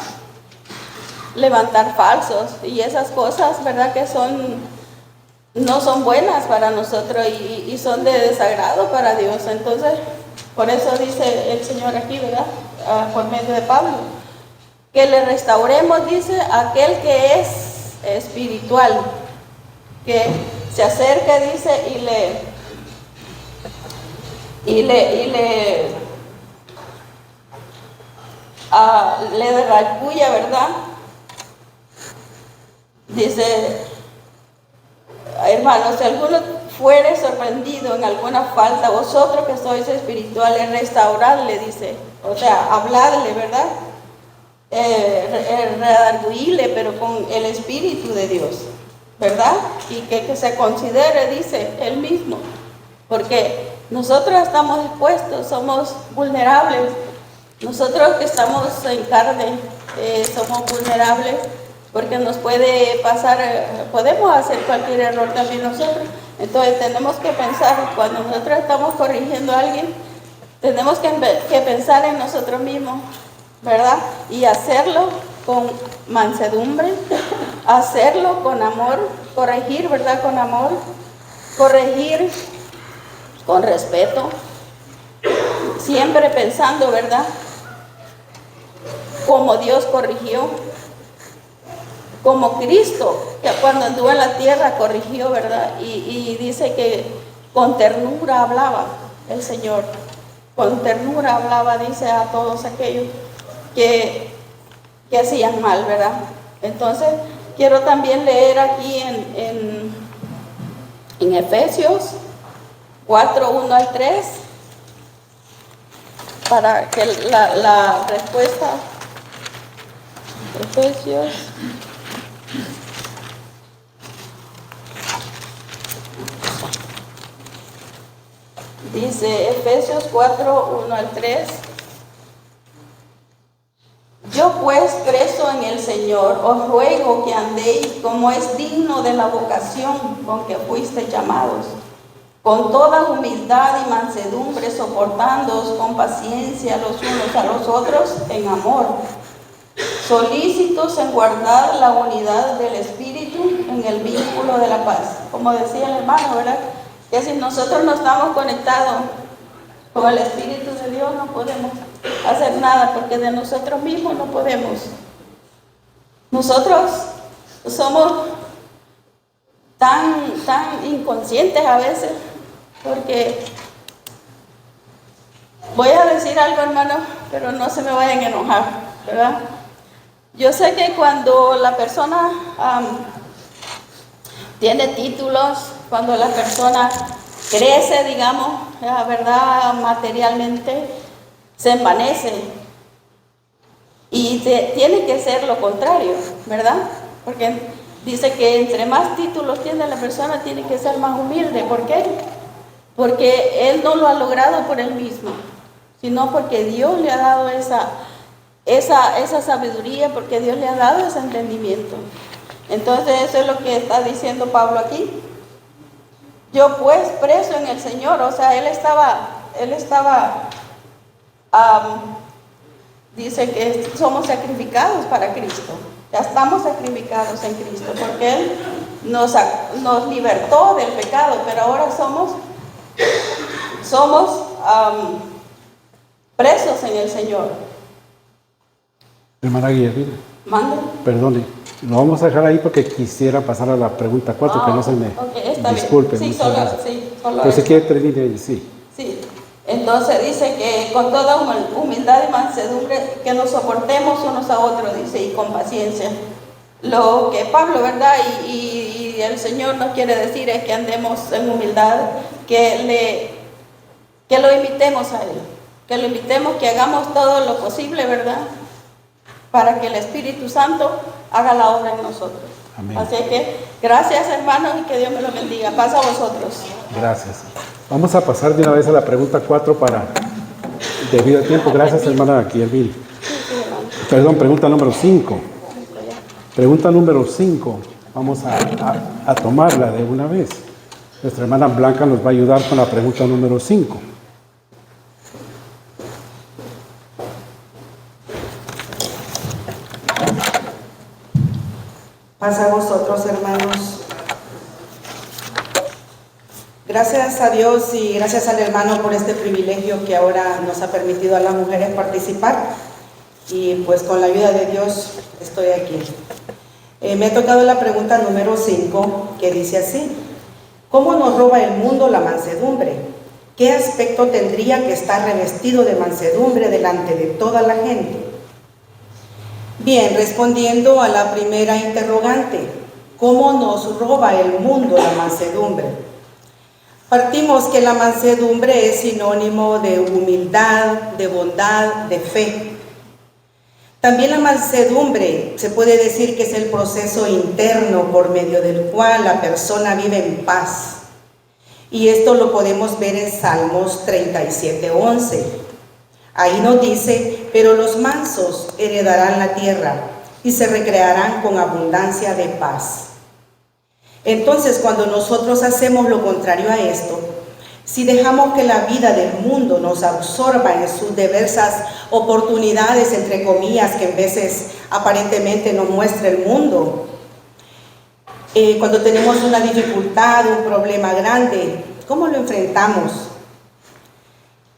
levantar falsos, y esas cosas, ¿verdad?, que no son buenas para nosotros y son de desagrado para Dios. Entonces, por eso dice el Señor aquí, ¿verdad?, por medio de Pablo, que le restauremos, dice, aquel que es espiritual, que se acerque, dice, y le redarguya, ¿verdad? Dice: hermanos, si alguno fuere sorprendido en alguna falta, vosotros que sois espirituales, restauradle, dice, o sea, habladle, ¿verdad? Redarguirle, pero con el Espíritu de Dios, ¿verdad? Y que se considere, dice, él mismo, porque nosotros estamos expuestos, somos vulnerables. Nosotros que estamos en carne somos vulnerables, porque nos puede pasar, podemos hacer cualquier error también nosotros. Entonces tenemos que pensar, cuando nosotros estamos corrigiendo a alguien, tenemos que pensar en nosotros mismos, ¿verdad? Y hacerlo con mansedumbre, hacerlo con amor, corregir, ¿verdad?, con amor, corregir con respeto, siempre pensando, ¿verdad?, como Dios corrigió, como Cristo, que cuando anduvo en la tierra corrigió, ¿verdad? Y dice que con ternura hablaba el Señor, con ternura hablaba, dice, a todos aquellos que hacían mal, ¿verdad? Entonces, quiero también leer aquí en Efesios 4:1-3, para que la respuesta. Efesios Dice Efesios 4, 1 al 3. Yo pues, preso en el Señor, os ruego que andéis como es digno de la vocación con que fuisteis llamados, con toda humildad y mansedumbre, soportándoos con paciencia los unos a los otros en amor, solícitos en guardar la unidad del Espíritu en el vínculo de la paz. Como decía el hermano, ¿verdad? Que si nosotros no estamos conectados con el Espíritu de Dios, no podemos hacer nada, porque de nosotros mismos no podemos. Nosotros somos tan inconscientes a veces, porque voy a decir algo, hermano, pero no se me vayan a enojar, ¿verdad? Yo sé que cuando la persona tiene títulos, cuando la persona crece, digamos, la verdad, materialmente, se envanece. Y tiene que ser lo contrario, ¿verdad? Porque dice que entre más títulos tiene la persona, tiene que ser más humilde. ¿Por qué? Porque él no lo ha logrado por él mismo, sino porque Dios le ha dado esa sabiduría, porque Dios le ha dado ese entendimiento. Entonces eso es lo que está diciendo Pablo aquí. Yo pues, preso en el Señor, o sea, él estaba dice que somos sacrificados para Cristo. Ya estamos sacrificados en Cristo, porque Él nos libertó del pecado, pero ahora somos presos en el Señor. Hermana Guillermina, ¿Mande? perdone, lo vamos a dejar ahí porque quisiera pasar a la pregunta 4, que no se me está disculpe. bien. Sí, muchas solo, gracias. sí, solo Pero si eso. quiere terminar ahí, sí. Sí, entonces dice que con toda humildad y mansedumbre que nos soportemos unos a otros, dice, y con paciencia. Lo que Pablo, ¿verdad? Y el Señor nos quiere decir es que andemos en humildad, que lo imitemos a Él, que lo imitemos, que hagamos todo lo posible, ¿verdad? Para que el Espíritu Santo haga la obra en nosotros. Amén. Así que gracias, hermanos, y que Dios me lo bendiga. Pasa a vosotros. Gracias. Vamos a pasar de una vez a la pregunta 4 para debido al tiempo. Gracias, hermana Guillermina. Perdón, pregunta número 5. Pregunta número 5. Vamos a tomarla de una vez. Nuestra hermana Blanca nos va a ayudar con la pregunta número 5. Paz a vosotros, hermanos. Gracias a Dios y gracias al hermano por este privilegio que ahora nos ha permitido a las mujeres participar. Y pues con la ayuda de Dios estoy aquí. Me ha tocado la pregunta número 5, que dice así: ¿cómo nos roba el mundo la mansedumbre? ¿Qué aspecto tendría que estar revestido de mansedumbre delante de toda la gente? Bien, respondiendo a la primera interrogante, ¿cómo nos roba el mundo la mansedumbre? Partimos que la mansedumbre es sinónimo de humildad, de bondad, de fe. También la mansedumbre se puede decir que es el proceso interno por medio del cual la persona vive en paz. Y esto lo podemos ver en Salmos 37:11. Ahí nos dice: pero los mansos heredarán la tierra y se recrearán con abundancia de paz. Entonces, cuando nosotros hacemos lo contrario a esto, si dejamos que la vida del mundo nos absorba en sus diversas oportunidades, entre comillas, que en veces aparentemente nos muestra el mundo, cuando tenemos una dificultad, un problema grande, ¿cómo lo enfrentamos?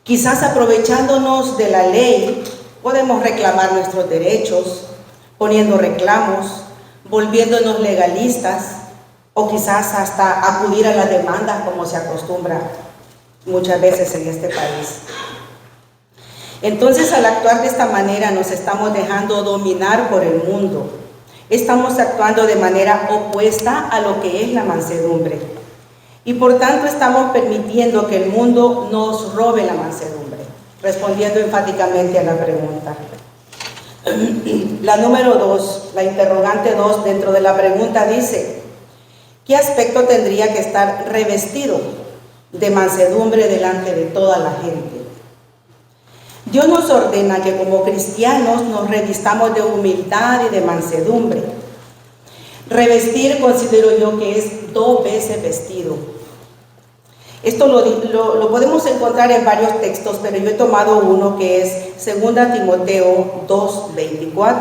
Quizás aprovechándonos de la ley, podemos reclamar nuestros derechos, poniendo reclamos, volviéndonos legalistas, o quizás hasta acudir a las demandas como se acostumbra muchas veces en este país. Entonces, al actuar de esta manera nos estamos dejando dominar por el mundo. Estamos actuando de manera opuesta a lo que es la mansedumbre. Y por tanto estamos permitiendo que el mundo nos robe la mansedumbre. Respondiendo enfáticamente a la pregunta. La número 2, la interrogante 2 dentro de la pregunta dice: ¿qué aspecto tendría que estar revestido? de mansedumbre delante de toda la gente. Dios nos ordena que como cristianos nos revistamos de humildad y de mansedumbre. Revestir considero yo que es 2 veces vestido. Esto lo podemos encontrar en varios textos, pero yo he tomado uno que es 2 Timoteo 2:24.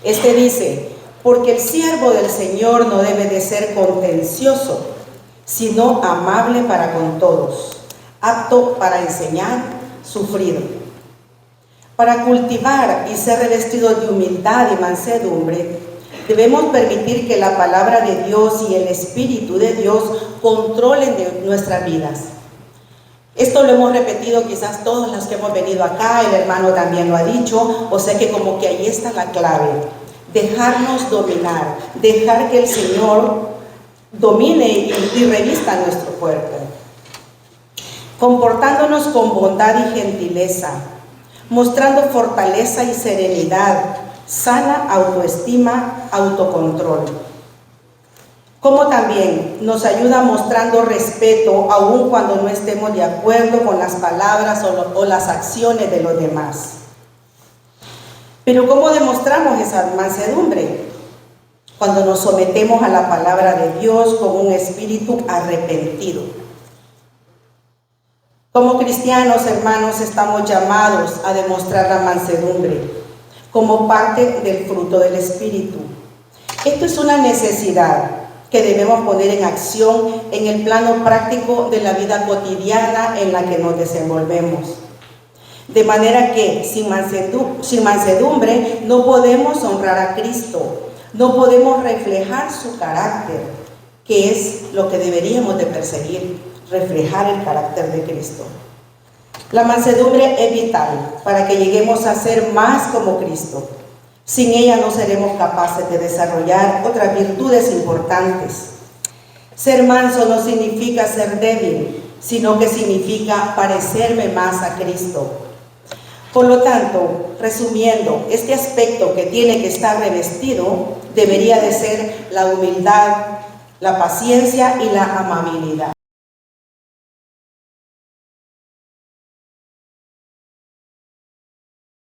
Este dice: porque el siervo del Señor no debe de ser contencioso, sino amable para con todos, apto para enseñar, sufrido. Para cultivar y ser revestidos de humildad y mansedumbre, debemos permitir que la palabra de Dios y el Espíritu de Dios controlen de nuestras vidas. Esto lo hemos repetido quizás todos los que hemos venido acá, el hermano también lo ha dicho, o sea que como que ahí está la clave. Dejarnos dominar, dejar que el Señor domine y revista nuestro cuerpo. Comportándonos con bondad y gentileza, mostrando fortaleza y serenidad, sana autoestima, autocontrol. Como también nos ayuda mostrando respeto aun cuando no estemos de acuerdo con las palabras o las acciones de los demás. Pero ¿cómo demostramos esa mansedumbre? Cuando nos sometemos a la palabra de Dios con un espíritu arrepentido. Como cristianos, hermanos, estamos llamados a demostrar la mansedumbre como parte del fruto del Espíritu. Esto es una necesidad que debemos poner en acción en el plano práctico de la vida cotidiana en la que nos desenvolvemos. De manera que sin mansedumbre no podemos honrar a Cristo, no podemos reflejar su carácter, que es lo que deberíamos de perseguir, reflejar el carácter de Cristo. La mansedumbre es vital para que lleguemos a ser más como Cristo. Sin ella no seremos capaces de desarrollar otras virtudes importantes. Ser manso no significa ser débil, sino que significa parecerme más a Cristo. Por lo tanto, resumiendo, este aspecto que tiene que estar revestido debería de ser la humildad, la paciencia y la amabilidad.